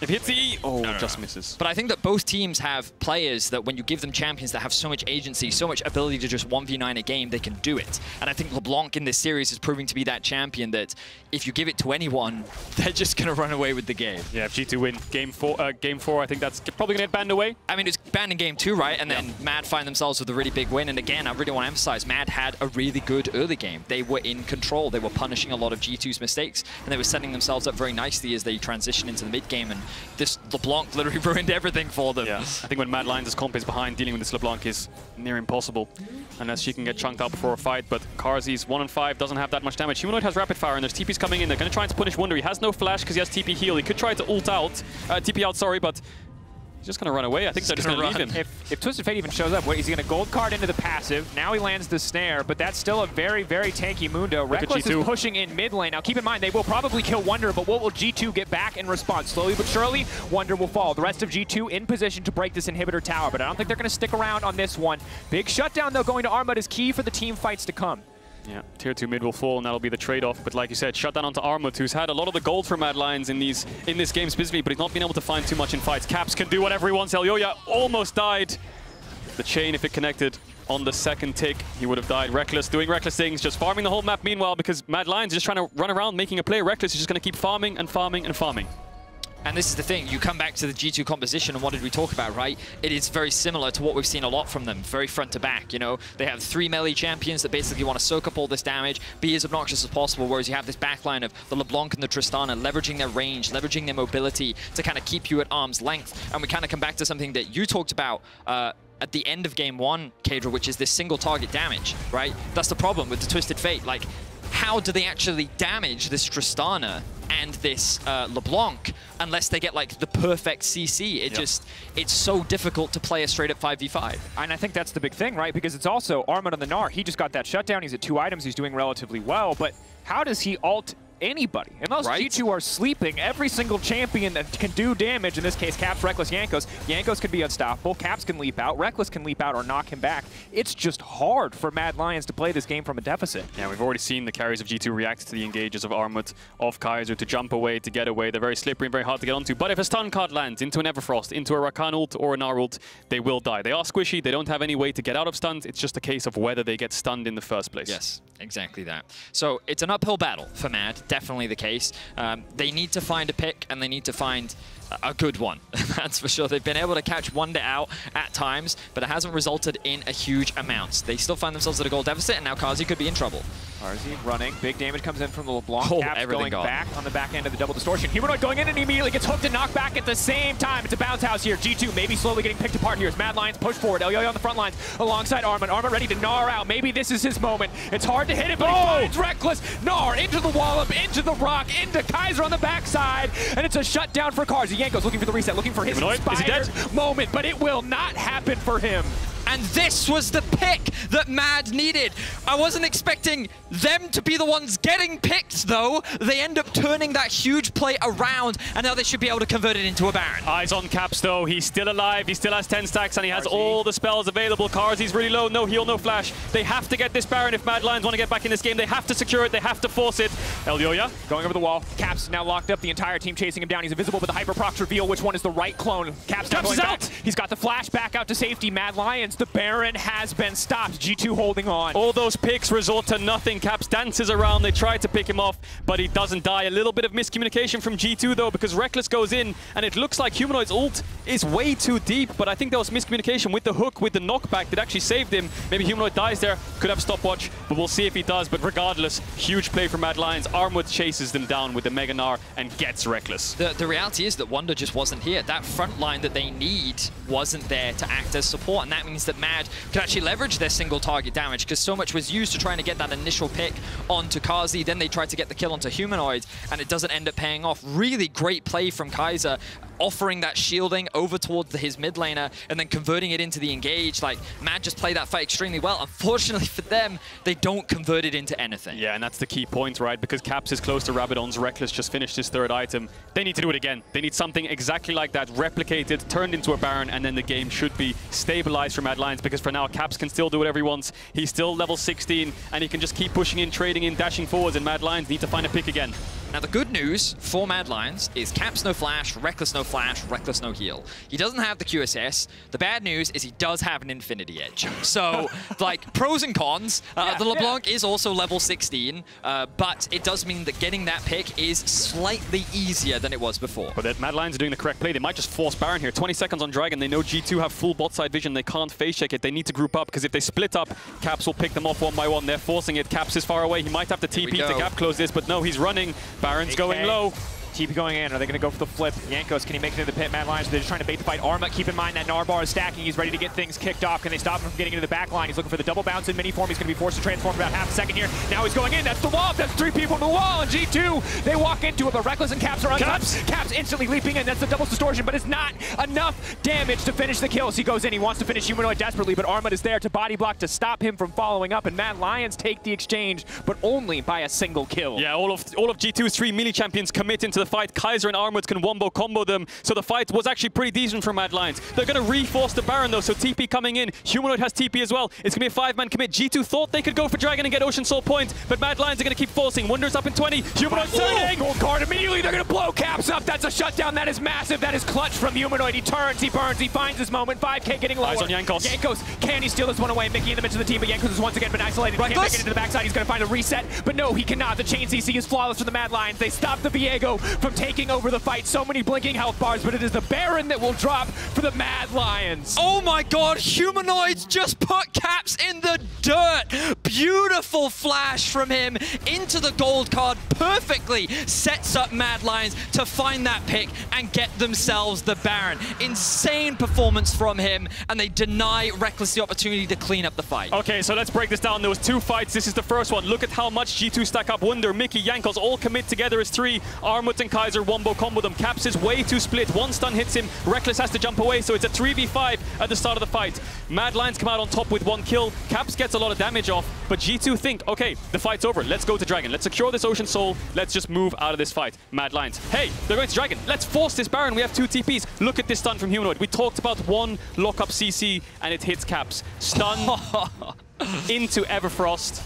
If he hits the E, just misses. But I think that both teams have players that when you give them champions that have so much agency, so much ability to just 1v9 a game, they can do it. And I think LeBlanc in this series is proving to be that champion that if you give it to anyone, they're just going to run away with the game. Yeah, if G2 win game four, I think that's probably going to get banned away. I mean, it's banned in game 2, right? And then Mad find themselves with a really big win. And again, I really want to emphasize, Mad had a really good early game. They were in control. They were punishing a lot of G2's mistakes. And they were setting themselves up very nicely as they transition into the mid game. And this LeBlanc literally ruined everything for them. Yeah, I think when Mad Lions' comp is behind, dealing with this LeBlanc is near impossible. Unless she can get chunked out before a fight. But Karzi's 1-5, doesn't have that much damage. Humanoid has Rapid Fire and there's TPs coming in. They're going to try to punish Wunder. He has no flash because he has TP heal. He could try to ult out, TP out, sorry, but he's just going to run away. I think they're just going to leave him. If Twisted Fate even shows up, he's going to gold card into the passive. Now he lands the snare, but that's still a very, very tanky Mundo. Rekkles is pushing in mid lane. Now keep in mind, they will probably kill Wunder, but what will G2 get back in response? Slowly but surely, Wunder will fall. The rest of G2 in position to break this inhibitor tower, but I don't think they're going to stick around on this one. Big shutdown, though, going to Armut is key for the team fights to come. Yeah, tier 2 mid will fall, and that'll be the trade-off. But like you said, shut down onto Armut, who's had a lot of the gold for Mad Lions in this game specifically, but he's not been able to find too much in fights. Caps can do whatever he wants. Elyoya almost died. The chain, if it connected on the second tick, he would have died. Rekkles doing reckless things, just farming the whole map meanwhile, because Mad Lions is just trying to run around making a play. Rekkles is just going to keep farming and farming and farming. And this is the thing, you come back to the G2 composition and what did we talk about, right? It is very similar to what we've seen a lot from them, very front to back, you know? They have 3 melee champions that basically want to soak up all this damage, be as obnoxious as possible, whereas you have this backline of the LeBlanc and the Tristana leveraging their range, leveraging their mobility to kind of keep you at arm's length. And we kind of come back to something that you talked about at the end of game 1, Kadra, which is this single target damage, right? That's the problem with the Twisted Fate. Like, how do they actually damage this Tristana and this LeBlanc unless they get like the perfect CC? It's so difficult to play a straight up 5v5. And I think that's the big thing, right? Because it's also Armut on the Gnar. He just got that shutdown. He's at 2 items. He's doing relatively well. But how does he ult anybody? Unless G2 are sleeping every single champion that can do damage, in this case Caps, Rekkles, Jankos. Jankos could be unstoppable, Caps can leap out, Rekkles can leap out or knock him back. It's just hard for Mad Lions to play this game from a deficit. Yeah, we've already seen the carries of G2 react to the engages of Armut, of Kaiser, to jump away, to get away. They're very slippery and very hard to get onto. But if a stun card lands into an Everfrost, into a Rakan ult or an Gnar ult, they will die. They are squishy, they don't have any way to get out of stuns. It's just a case of whether they get stunned in the first place. Yes, exactly that. So it's an uphill battle for Mad, definitely the case. They need to find a pick and they need to find a good one. That's for sure. They've been able to catch Wunder out at times, but it hasn't resulted in a huge amount. They still find themselves at a goal deficit, and now Karzi could be in trouble. Karzi running. Big damage comes in from the LeBlanc. Caps going back on the back end of the double distortion. Humanoid going in and he immediately gets hooked and knocked back at the same time. It's a bounce house here. G2 maybe slowly getting picked apart here as Mad Lions push forward. Elyoya on the front lines alongside Armut. Armut ready to Gnar out. Maybe this is his moment. It's hard to hit it, but he finds Rekkles. Gnar into the wallop, into the rock, into Kaiser on the backside, and it's a shutdown for Karzi. Jankos looking for the reset, looking for his inspired moment, but it will not happen for him. And this was the pick that Mad needed. I wasn't expecting them to be the ones getting picked, though. They end up turning that huge play around, and now they should be able to convert it into a Baron. Eyes on Caps, though. He's still alive. He still has 10 stacks, and he has all the spells available. Karzi's really low. No heal, no flash. They have to get this Baron if Mad Lions want to get back in this game. They have to secure it. They have to force it. Elyoya going over the wall. Caps now locked up. The entire team chasing him down. He's invisible, but the Hyper Procs reveal which one is the right clone. Caps is out. He's got the flash back out to safety. Mad Lions, the Baron has been stopped. G2 holding on. All those picks resort to nothing. Caps dances around. They try to pick him off, but he doesn't die. A little bit of miscommunication from G2, though, because Rekkles goes in, and it looks like Humanoid's ult is way too deep, but I think there was miscommunication with the hook, with the knockback that actually saved him. Maybe Humanoid dies there. Could have a stopwatch, but we'll see if he does. But regardless, huge play from Mad Lions. Armwood chases them down with the Mega Gnar and gets Rekkles. The reality is that Wunder just wasn't here. That front line that they need wasn't there to act as support, and that means that Mad could actually leverage their single target damage, because so much was used to trying to get that initial pick onto Karzi. Then they tried to get the kill onto Humanoid, and it doesn't end up paying off. Really great play from Kaiser, offering that shielding over towards his mid laner and then converting it into the engage. Like, Mad just played that fight extremely well. Unfortunately for them, they don't convert it into anything. Yeah, and that's the key point, right? Because Caps is close to Rabadon's. Rekkles just finished his third item. They need to do it again. They need something exactly like that, replicated, turned into a Baron, and then the game should be stabilized for Mad Lions, because for now, Caps can still do whatever he wants. He's still level 16, and he can just keep pushing in, trading in, dashing forwards, and Mad Lions need to find a pick again. Now, the good news for Mad Lions is Caps no flash, Rekkles no flash, Rekkles no heal. He doesn't have the QSS. The bad news is he does have an Infinity Edge. So, like, pros and cons. The LeBlanc is also level 16, but it does mean that getting that pick is slightly easier than it was before. But Mad Lions are doing the correct play. They might just force Baron here. 20 seconds on Dragon. They know G2 have full bot side vision. They can't face check it. They need to group up, because if they split up, Caps will pick them off one by one. They're forcing it. Caps is far away. He might have to TP to gap close this, but no, he's running. Baron's going low. TP going in. Are they going to go for the flip? Jankos, can he make it into the pit? Mad Lions, they're just trying to bait the fight. Arma, keep in mind that Narbar is stacking. He's ready to get things kicked off. Can they stop him from getting into the back line? He's looking for the double bounce in mini form. He's going to be forced to transform for about half a second here. Now he's going in. That's the wall. That's 3 people on the wall. And G2, they walk into it, but Rekkles and Caps are untouched. Caps instantly leaping in. That's the double distortion, but it's not enough damage to finish the kills. He goes in. He wants to finish Humanoid desperately, but Arma is there to body block to stop him from following up. And Mad Lions take the exchange, but only by a single kill. Yeah, all of G2's 3 melee champions commit into the fight. Kaiser and Armwoods can wombo combo them, so the fight was actually pretty decent for Mad Lions. They're going to reforce the Baron, though, so TP coming in. Humanoid has TP as well. It's going to be a 5-man commit. G2 thought they could go for Dragon and get Ocean Soul point, but Mad Lions are going to keep forcing. Wunder's up in 20. Humanoid turning. Gold card immediately. They're going to blow Caps up. That's a shutdown. That is massive. That is clutch from Humanoid. He turns. He burns. He finds his moment. 5K getting lower. Eyes on Jankos. Jankos, can he steal this one away? Mickey in the midst of the team, but Jankos has once again been isolated. He can't make it into the backside. He's going to find a reset, but no, he cannot. The chain CC is flawless for the Mad Lions. They stop the Viego from taking over the fight. So many blinking health bars, but it is the Baron that will drop for the Mad Lions. Oh my god, Humanoids just put Caps in the dirt. Beautiful flash from him into the gold card. Perfectly sets up Mad Lions to find that pick and get themselves the Baron. Insane performance from him, and they deny Rekkles the opportunity to clean up the fight. Okay, so let's break this down. There was 2 fights. This is the first one. Look at how much G2 stack up. Wunder, Mickey, Jankos all commit together as 3. Armwood and Kaiser wombo combo them. Caps is way too split. 1 stun hits him. Rekkles has to jump away, so it's a 3v5 at the start of the fight. Mad Lions come out on top with 1 kill. Caps gets a lot of damage off, but G2 think, okay, the fight's over. Let's go to Dragon. Let's secure this Ocean Soul. Let's just move out of this fight. Mad Lions, hey, they're going to Dragon. Let's force this Baron. We have 2 TPs. Look at this stun from Humanoid. We talked about 1 lockup CC, and it hits Caps. Stun into Everfrost.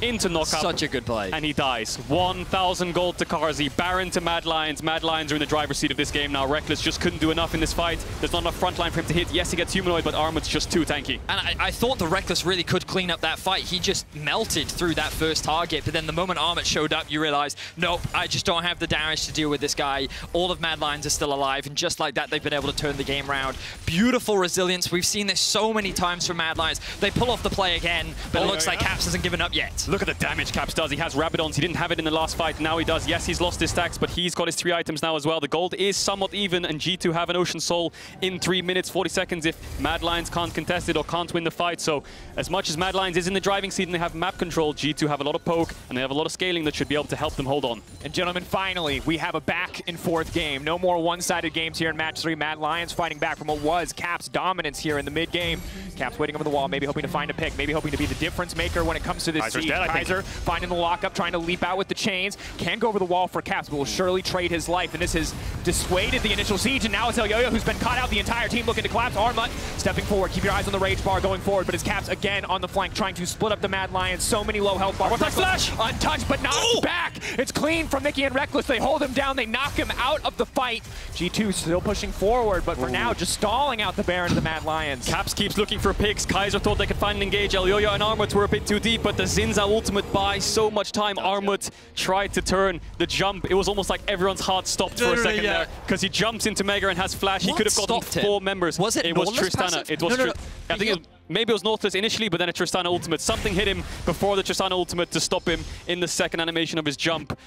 Into knockup. Such a good play. And he dies. 1,000 gold to Karzi. Baron to Mad Lions. Mad Lions are in the driver's seat of this game now. Rekkles just couldn't do enough in this fight. There's not enough frontline for him to hit. Yes, he gets Humanoid, but Armwood's just too tanky. And I thought the Rekkles really could clean up that fight. He just melted through that first target, but then the moment Armut showed up, you realize, nope, I just don't have the damage to deal with this guy. All of Mad Lions are still alive, and just like that, they've been able to turn the game around. Beautiful resilience. We've seen this so many times from Mad Lions. They pull off the play again, but it looks like Caps hasn't given up yet. Look at the damage Caps does. He has Rabadons. He didn't have it in the last fight. Now he does. Yes, he's lost his stacks, but he's got his 3 items now as well. The gold is somewhat even, and G2 have an Ocean Soul in 3 minutes, 40 seconds if Mad Lions can't contest it or can't win the fight. So as much as Mad Lions is in the driving seat and they have map control, G2 have a lot of poke, and they have a lot of scaling that should be able to help them hold on. And gentlemen, finally, we have a back-and-forth game. No more one-sided games here in Match 3. Mad Lions fighting back from what was Caps' dominance here in the mid-game. Caps waiting over the wall, maybe hoping to find a pick, maybe hoping to be the difference maker when it comes to this siege. Kaiser finding the lockup, trying to leap out with the chains. Can go over the wall for Caps, but will surely trade his life. And this has dissuaded the initial siege. And now it's Elyoya who's been caught out. The entire team looking to collapse. Armut stepping forward. Keep your eyes on the rage bar going forward. But it's Caps again on the flank, trying to split up the Mad Lions. So many low health bars. Flash! Untouched, but not back. It's clean from Mickey and Rekkles. They hold him down. They knock him out of the fight. G2 still pushing forward, but for now, just stalling out the Baron of the Mad Lions. Caps keeps looking for picks. Kaiser thought they could finally engage. Elyoya and Armut were a bit too deep, but the Zinza ultimate buys so much time. Armut tried to turn the jump. It was almost like everyone's heart stopped for a second there, because he jumps into Mega and has Flash. He could have gotten 4 members. Was it was Nautilus Tristana. passive? It was I think maybe it was Nautilus initially, but then a Tristana ultimate. Something hit him before the Tristana ultimate to stop him in the second animation of his jump.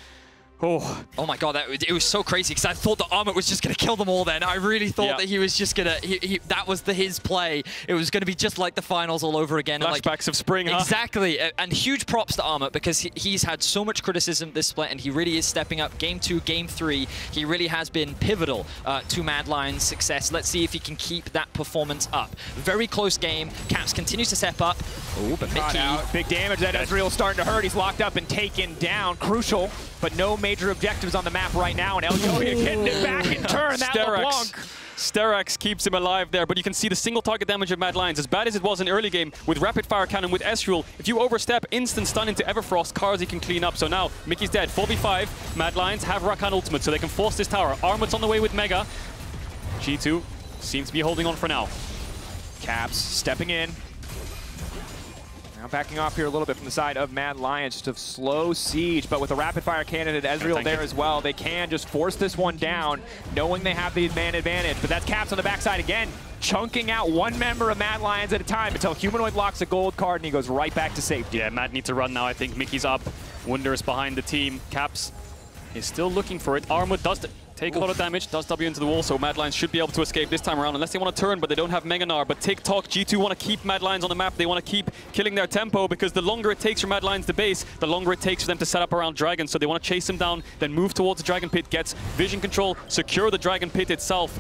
Oh my god, it was so crazy because I thought that Armut was just going to kill them all then. I really thought that he was just going to, that was his play. It was going to be just like the finals all over again. Flashbacks of spring, huh? Exactly, and huge props to Armut because he's had so much criticism this split and he really is stepping up. Game 2, Game 3, he really has been pivotal to Mad Lions' success. Let's see if he can keep that performance up. Very close game. Caps continues to step up. Oh, but Mickey. Big damage. That Ezreal starting to hurt. He's locked up and taken down. Crucial, but no major objectives on the map right now, and Elyoya getting it back in turn. That LeBlanc. Sterak's keeps him alive there, but you can see the single target damage of Mad Lions. As bad as it was in early game, with Rapid Fire Cannon, with Ezreal, if you overstep, instant stun into Everfrost, Carzzy can clean up. So now, Mickey's dead. 4v5, Mad Lions have Rakan ultimate, so they can force this tower. Armut's on the way with Mega. G2 seems to be holding on for now. Caps stepping in. Now backing off here a little bit from the side of Mad Lions, just a slow siege, but with a rapid fire cannon and Ezreal there as well, they can just force this one down, knowing they have the man advantage. But that's Caps on the backside again, chunking out one member of Mad Lions at a time until Humanoid locks a gold card and he goes right back to safety. Yeah, Mad needs to run now. I think Mickey's up. Wunder is behind the team. Caps is still looking for it. Armut does take a lot of damage, does W into the wall, so Mad Lions should be able to escape this time around, unless they want to turn, but they don't have Mega Gnar. But TikTok, G2 want to keep Mad Lions on the map. They want to keep killing their tempo, because the longer it takes for Mad Lions to base, the longer it takes for them to set up around Dragon. So they want to chase him down, then move towards the Dragon Pit, gets vision control, secure the Dragon Pit itself.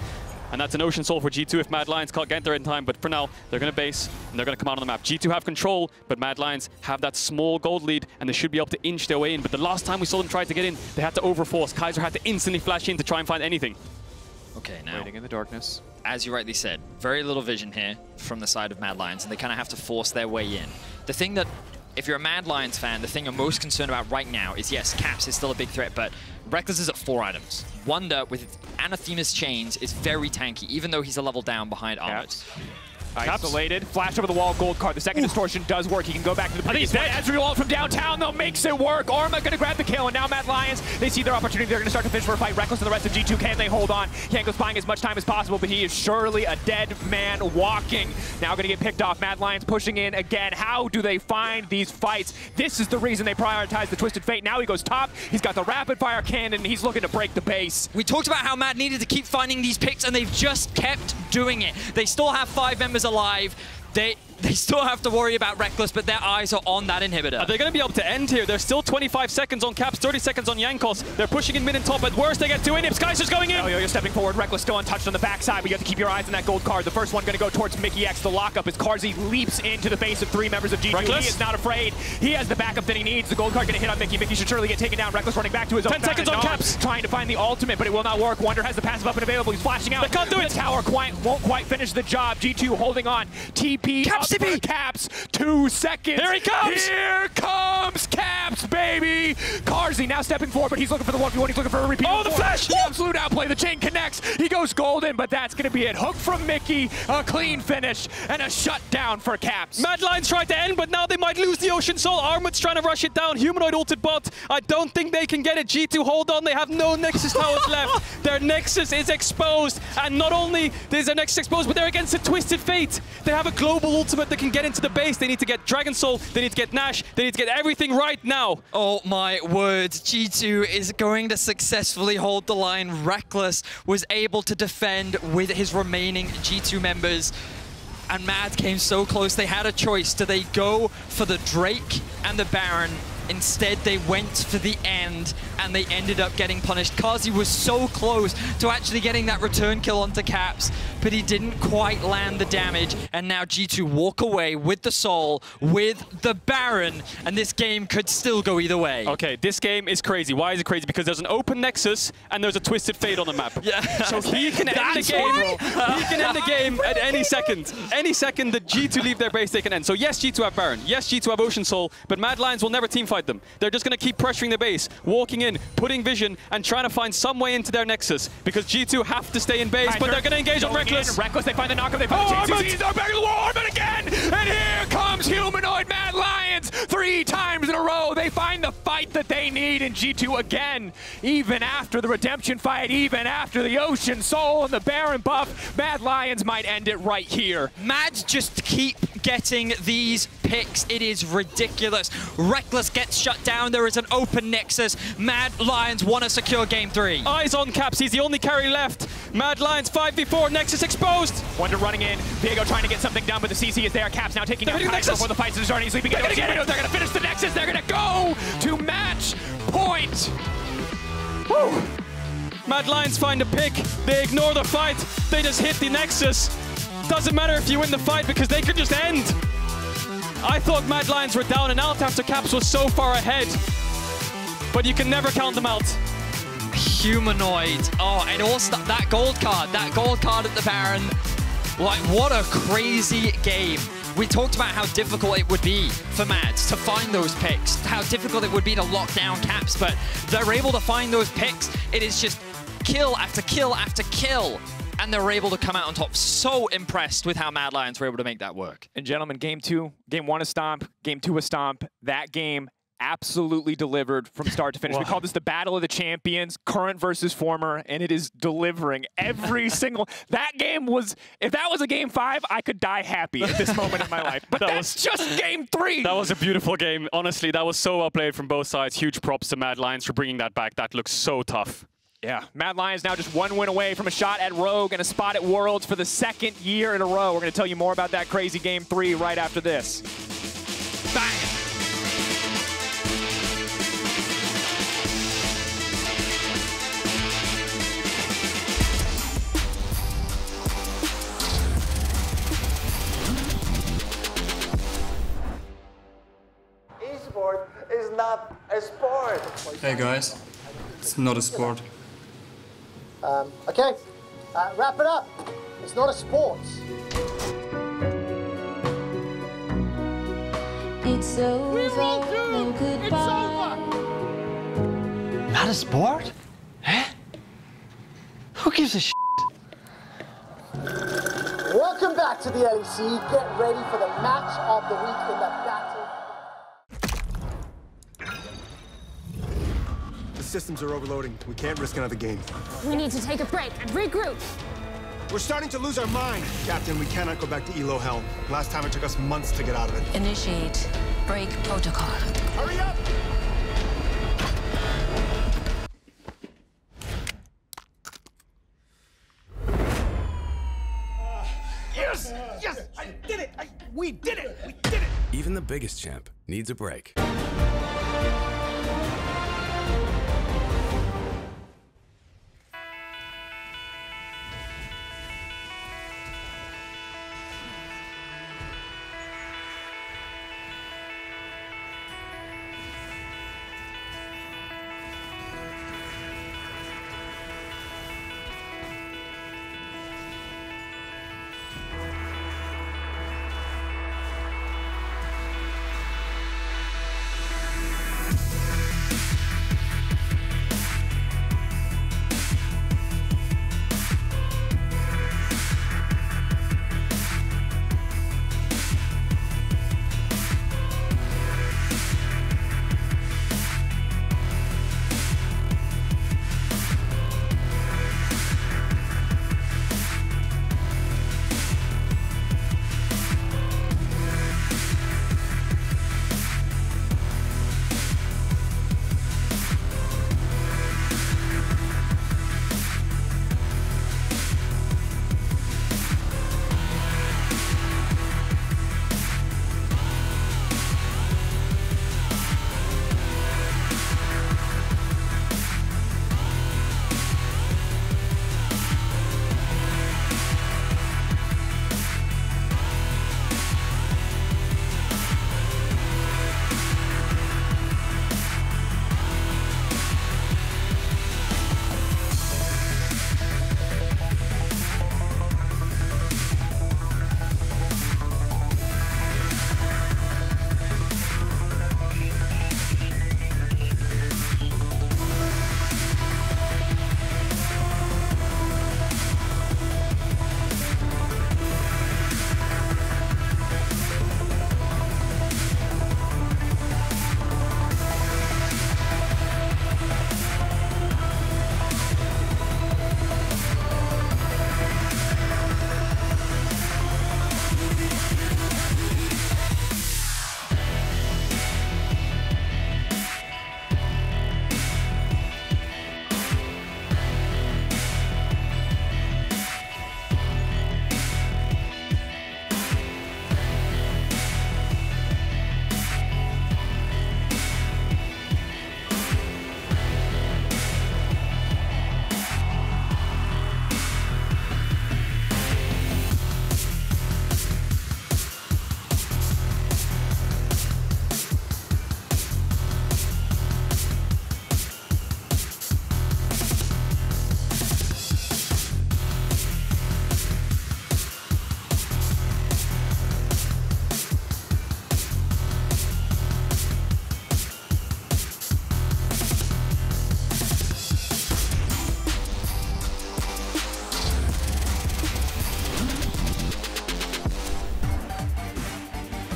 And that's an Ocean Soul for G2 if Mad Lions can't get there in time. But for now, they're going to base, and they're going to come out on the map. G2 have control, but Mad Lions have that small gold lead, and they should be able to inch their way in. But the last time we saw them try to get in, they had to overforce. Kaiser had to instantly flash in to try and find anything. Okay, now, waiting in the darkness. As you rightly said, very little vision here from the side of Mad Lions, and they kind of have to force their way in. The thing that, if you're a Mad Lions fan, the thing you're most concerned about right now is, yes, Caps is still a big threat, but Rekkles is at 4 items. Wunder with Anathema's chains is very tanky, even though he's a level down behind Armut. Isolated, flash over the wall, gold card. The second distortion does work. He can go back to the previous one. Ezreal ult from downtown, though, makes it work. Armut gonna grab the kill, and now Mad Lions, they see their opportunity. They're gonna start to fish for a fight. Rekkles and the rest of G2, can they hold on? Yanko's buying as much time as possible, but he is surely a dead man walking. Now gonna get picked off. Mad Lions pushing in again. How do they find these fights? This is the reason they prioritize the Twisted Fate. Now he goes top. He's got the rapid fire cannon, and he's looking to break the base. We talked about how Mad needed to keep finding these picks, and they've just kept doing it. They still have 5 members alive. They still have to worry about Rekkles, but their eyes are on that inhibitor. Are they going to be able to end here? There's still 25 seconds on Caps, 30 seconds on Jankos. They're pushing in mid and top. At worst, they get 2 inhibs. Kaiser's going in. Elyoya stepping forward. Rekkles still untouched on the backside, but you have to keep your eyes on that gold card. The first one going to go towards Mickey X. The lockup as Carzzy leaps into the face of 3 members of G2. Rekkles. He is not afraid. He has the backup that he needs. The gold card going to hit on Mickey. Mickey should surely get taken down. Rekkles running back to his own 10 seconds on Caps. Trying to find the ultimate, but it will not work. Wunder has the passive up and available. He's flashing out. They can't do it. The tower won't quite finish the job. G2 holding on. TP Caps up for Caps. 2 seconds. Here he comes. Here comes Caps, baby. Carzzy now stepping forward, but he's looking for the 1v1. He's looking for a repeat. Oh, the flash. The absolute outplay. The chain connects. He goes golden, but that's going to be it. Hook from Mickey. A clean finish and a shutdown for Caps. Mad Lions tried to end, but now they might lose the Ocean Soul. Armut's trying to rush it down. Humanoid ulted bot. I don't think they can get it. G2 hold on. They have no Nexus towers left. Their Nexus is exposed. And not only is their Nexus exposed, but they're against a Twisted Fate. They have a global ultimate that can get into the base. They need to get Dragon Soul. They need to get Nash. They need to get everything everything right now. Oh my word, G2 is going to successfully hold the line. Rekkles was able to defend with his remaining G2 members. And Mad came so close. They had a choice. Do they go for the Drake and the Baron? Instead, they went for the end, and they ended up getting punished. Carzzy was so close to actually getting that return kill onto Caps, but he didn't quite land the damage. And now G2 walk away with the Soul, with the Baron, and this game could still go either way. Okay, this game is crazy. Why is it crazy? Because there's an open Nexus, and there's a Twisted Fate on the map. Yeah. So he can end the game. He can end the game at any second. Any second that G2 leave their base, they can end. So yes, G2 have Baron. Yes, G2 have Ocean Soul, but Mad Lions will never teamfight them. They're just going to keep pressuring the base, walking in, putting vision, and trying to find some way into their Nexus, because G2 have to stay in base, but they're going to engage on Rekkles. Rekkles, they find the knockup, they find the chase. He's back in the war, Armut again! And here comes Humanoid Mad Lions 3 times in a row. They find the fight that they need in G2 again. Even after the Redemption fight, even after the Ocean Soul and the Baron buff, Mad Lions might end it right here. Mad just keep getting these picks. It is ridiculous. Rekkles gets shut down. There is an open Nexus. Mad Lions want to secure game 3. Eyes on Caps. He's the only carry left. Mad Lions 5v4. Nexus exposed. Wonder running in. Viego trying to get something done, but the CC is there. Caps now taking out Nexus before the fights are starting. Sleeping. They're going to finish the Nexus. They're going to go to match point. Woo. Mad Lions find a pick. They ignore the fight. They just hit the Nexus. Doesn't matter if you win the fight because they could just end. I thought Mad Lions were down and out after Caps was so far ahead. But you can never count them out. Humanoid. Oh, and also that gold card at the Baron. Like, what a crazy game. We talked about how difficult it would be for Mads to find those picks, how difficult it would be to lock down Caps, but they're able to find those picks. It is just kill after kill after kill, and they're able to come out on top. So impressed with how Mad Lions were able to make that work. And gentlemen, game 1 is Stomp, game 2 is Stomp. That game absolutely delivered from start to finish. Wow. We call this the Battle of the Champions, current versus former, and it is delivering every single... That game was... If that was a game 5, I could die happy at this moment in my life. But that's just game 3. That was a beautiful game. Honestly, that was so well played from both sides. Huge props to Mad Lions for bringing that back. That looks so tough. Yeah, Mad Lions now just 1 win away from a shot at Rogue and a spot at Worlds for the 2nd year in a row. We're going to tell you more about that crazy game 3 right after this. Bang! Esport is not a sport. Hey guys, it's not a sport. Okay, wrap it up. It's not a sport. It's over, no goodbye. Not a sport? Huh? Who gives a shit? Welcome back to the LEC. Get ready for the match of the week in the battle. The systems are overloading. We can't risk another game. We need to take a break and regroup. We're starting to lose our mind. Captain, we cannot go back to Elo Hell. Last time it took us months to get out of it. Initiate break protocol. Hurry up! Yes! Yes! I did it! We did it! We did it! Even the biggest champ needs a break.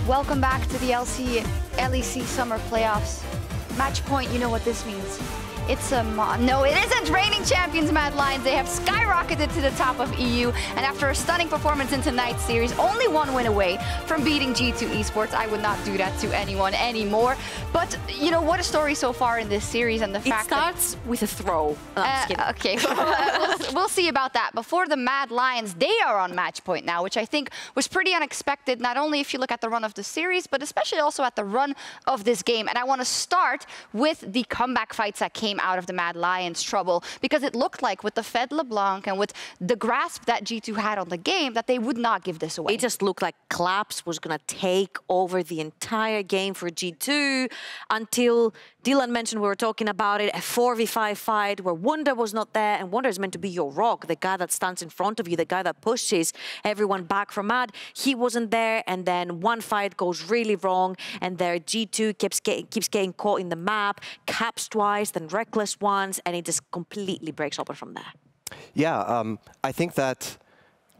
Welcome back to the LEC Summer Playoffs. Match point, you know what this means. It's a no, it isn't. Reigning champions Mad Lions. They have skyrocketed to the top of EU, and after a stunning performance in tonight's series, only one win away from beating G2 Esports. I would not do that to anyone anymore. But you know what a story so far in this series, and the fact it starts with a throw. Okay, we'll see about that. Before the Mad Lions, they are on match point now, which I think was pretty unexpected. Not only if you look at the run of the series, but especially also at the run of this game. And I want to start with the comeback fights that came out of the Mad Lions trouble, because it looked like with the Fed LeBlanc and with the grasp that G2 had on the game that they would not give this away. It just looked like Claps was going to take over the entire game for G2 until Dylan mentioned, we were talking about it, a 4v5 fight where Wunder was not there, and Wunder is meant to be your rock, the guy that stands in front of you, the guy that pushes everyone back from Mad. He wasn't there, and then one fight goes really wrong, and their G2 keeps getting caught in the map, Caps twice, then Reckless once, and it just completely breaks open from there. Yeah, I think that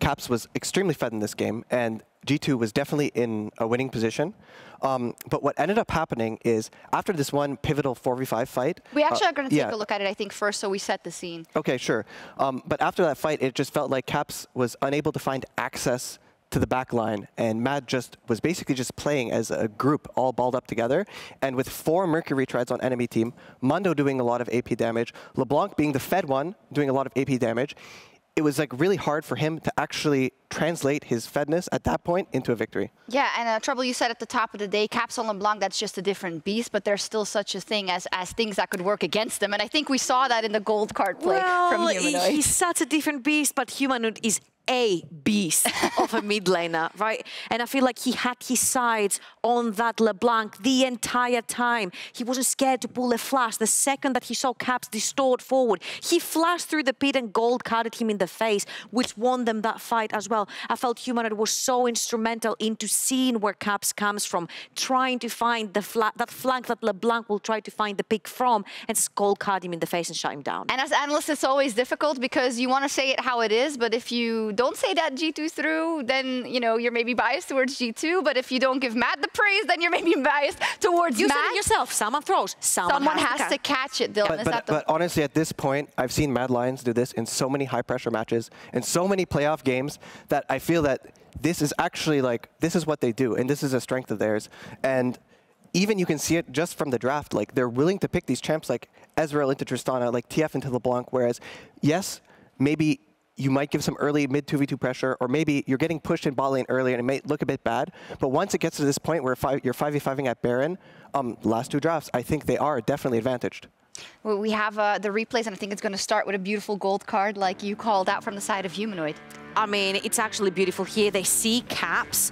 Caps was extremely fed in this game, and G2 was definitely in a winning position. But what ended up happening is, after this one pivotal 4v5 fight... We actually are going to take a look at it, I think, first, so we set the scene. Okay, sure. But after that fight, it just felt like Caps was unable to find access to the back line, and Mad just was basically just playing as a group, all balled up together. And with 4 Mercury treads on enemy team, Mundo doing a lot of AP damage, LeBlanc being the fed one, doing a lot of AP damage, it was like really hard for him to actually translate his fedness at that point into a victory. Yeah, and Trouble, you said at the top of the day, Caps on LeBlanc, that's just a different beast, but there's still such a thing as things that could work against them. And I think we saw that in the gold card play from Humanoid. He's such a different beast, but Humanoid is a beast of a mid laner, right? And I feel like he had his sides on that LeBlanc the entire time. He wasn't scared to pull a flash. The second that he saw Caps distort forward, he flashed through the pit and gold carded him in the face, which won them that fight as well. I felt Humanoid was so instrumental into seeing where Caps comes from, trying to find that flank that LeBlanc will try to find the pick from, and gold card him in the face and shut him down. And as analysts, it's always difficult because you want to say it how it is, but if you don't say that G2's through, then, you know, you're maybe biased towards G2. But if you don't give Mad the praise, then you're maybe biased towards Mad. You said it yourself. Someone throws. Someone has to catch it, Dylan. But honestly, at this point, I've seen Mad Lions do this in so many high-pressure matches, in so many playoff games, that I feel that this is actually like, this is what they do, and this is a strength of theirs. And even you can see it just from the draft. Like, they're willing to pick these champs like Ezreal into Tristana, like TF into LeBlanc, whereas, yes, maybe you might give some early mid 2v2 pressure, or maybe you're getting pushed in bot lane early and it may look a bit bad. But once it gets to this point where you're 5v5ing at Baron, last 2 drafts, I think they are definitely advantaged. Well, we have the replays, and I think it's going to start with a beautiful gold card like you called out from the side of Humanoid. I mean, it's actually beautiful here. They see Caps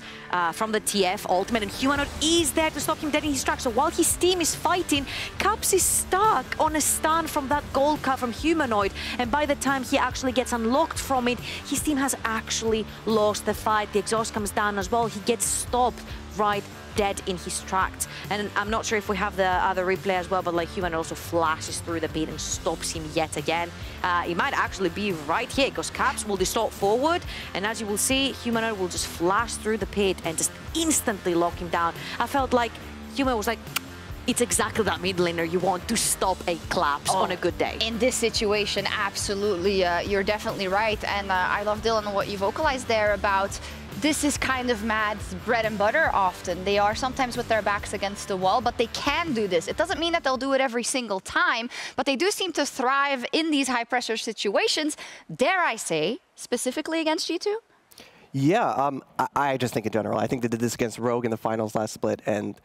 from the TF ultimate, and Humanoid is there to stop him dead in his tracks. So while his team is fighting, Caps is stuck on a stun from that gold card from Humanoid. And by the time he actually gets unlocked from it, his team has actually lost the fight. The exhaust comes down as well. He gets stopped right dead in his tracks. And I'm not sure if we have the other replay as well, but like Humanoid also flashes through the pit and stops him yet again. It might actually be right here, because Caps will distort forward, and as you will see, Humanoid will just flash through the pit and just instantly lock him down. I felt like Humanoid was like, it's exactly that mid laner you want to stop a Claps on a good day. In this situation, absolutely, you're definitely right. And I love, Dylan, what you vocalized there about this is kind of Mad's bread and butter often. They are sometimes with their backs against the wall, but they can do this. It doesn't mean that they'll do it every single time, but they do seem to thrive in these high-pressure situations, dare I say, specifically against G2? Yeah, I just think in general. I think they did this against Rogue in the finals last split, and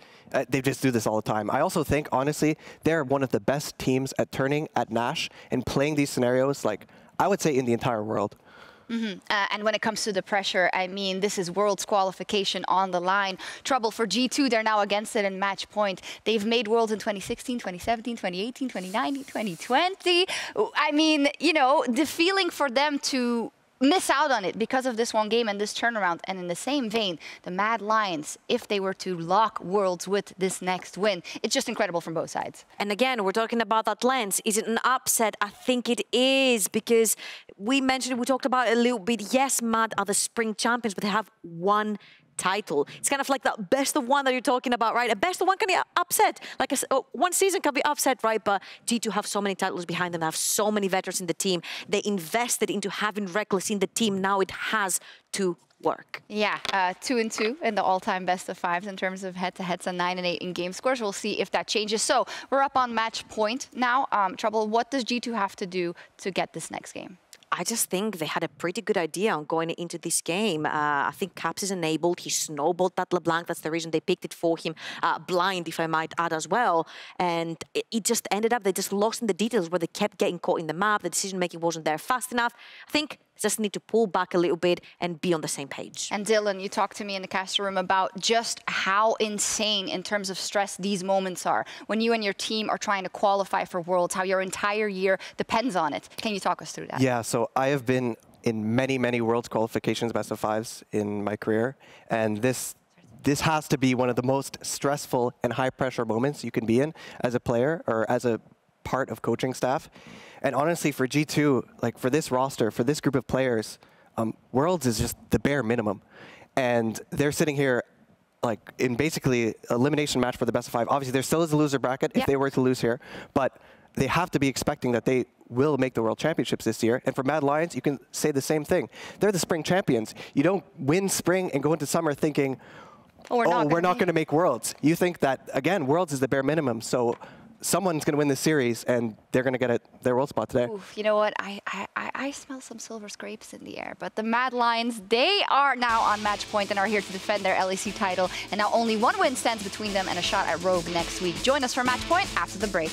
they just do this all the time. I also think, honestly, they're one of the best teams at turning at Nash and playing these scenarios, like, I would say in the entire world. And when it comes to the pressure, I mean, this is Worlds qualification on the line. Trouble for G2, they're now against it in match point. They've made Worlds in 2016, 2017, 2018, 2019, 2020. I mean, you know, the feeling for them to miss out on it because of this one game and this turnaround. And in the same vein, the Mad Lions, if they were to lock Worlds with this next win, it's just incredible from both sides. And again, we're talking about that lens. Is it an upset? I think it is, because we talked about it a little bit. Yes, Mad are the spring champions, but they have one title. It's kind of like the best of one that you're talking about, right? A best of one can be upset. Like one season can be upset, right? But G2 have so many titles behind them. They have so many veterans in the team. They invested into having Rekkles in the team. Now it has to work. Yeah, 2-2 in the all-time best of fives in terms of head-to-heads and 9-8 in game scores. We'll see if that changes. So we're up on match point now. Trouble, what does G2 have to do to get this next game? I just think they had a pretty good idea on going into this game. I think Caps is enabled. He snowballed that LeBlanc. That's the reason they picked it for him. Blind, if I might add as well. And it just ended up, they just lost in the details where they kept getting caught in the map. The decision-making wasn't there fast enough. I think just need to pull back a little bit and be on the same page. And Dylan, you talked to me in the caster room about just how insane in terms of stress these moments are. When you and your team are trying to qualify for Worlds, how your entire year depends on it. Can you talk us through that? Yeah, so I have been in many, many Worlds qualifications, best of fives in my career. And this has to be one of the most stressful and high pressure moments you can be in as a player or as a part of coaching staff. And honestly, for G2, like for this roster, for this group of players, Worlds is just the bare minimum. And they're sitting here like in basically elimination match for the best of five. Obviously, there still is a loser bracket if they were to lose here, but they have to be expecting that they will make the World Championships this year. And for Mad Lions, you can say the same thing. They're the spring champions. You don't win spring and go into summer thinking, we're not going to make Worlds. You think that, again, Worlds is the bare minimum. So someone's going to win this series, and they're going to get their world spot today. Oof, you know what? I smell some silver scrapes in the air. But the Mad Lions, they are now on match point and are here to defend their LEC title. And now only one win stands between them and a shot at Rogue next week. Join us for match point after the break.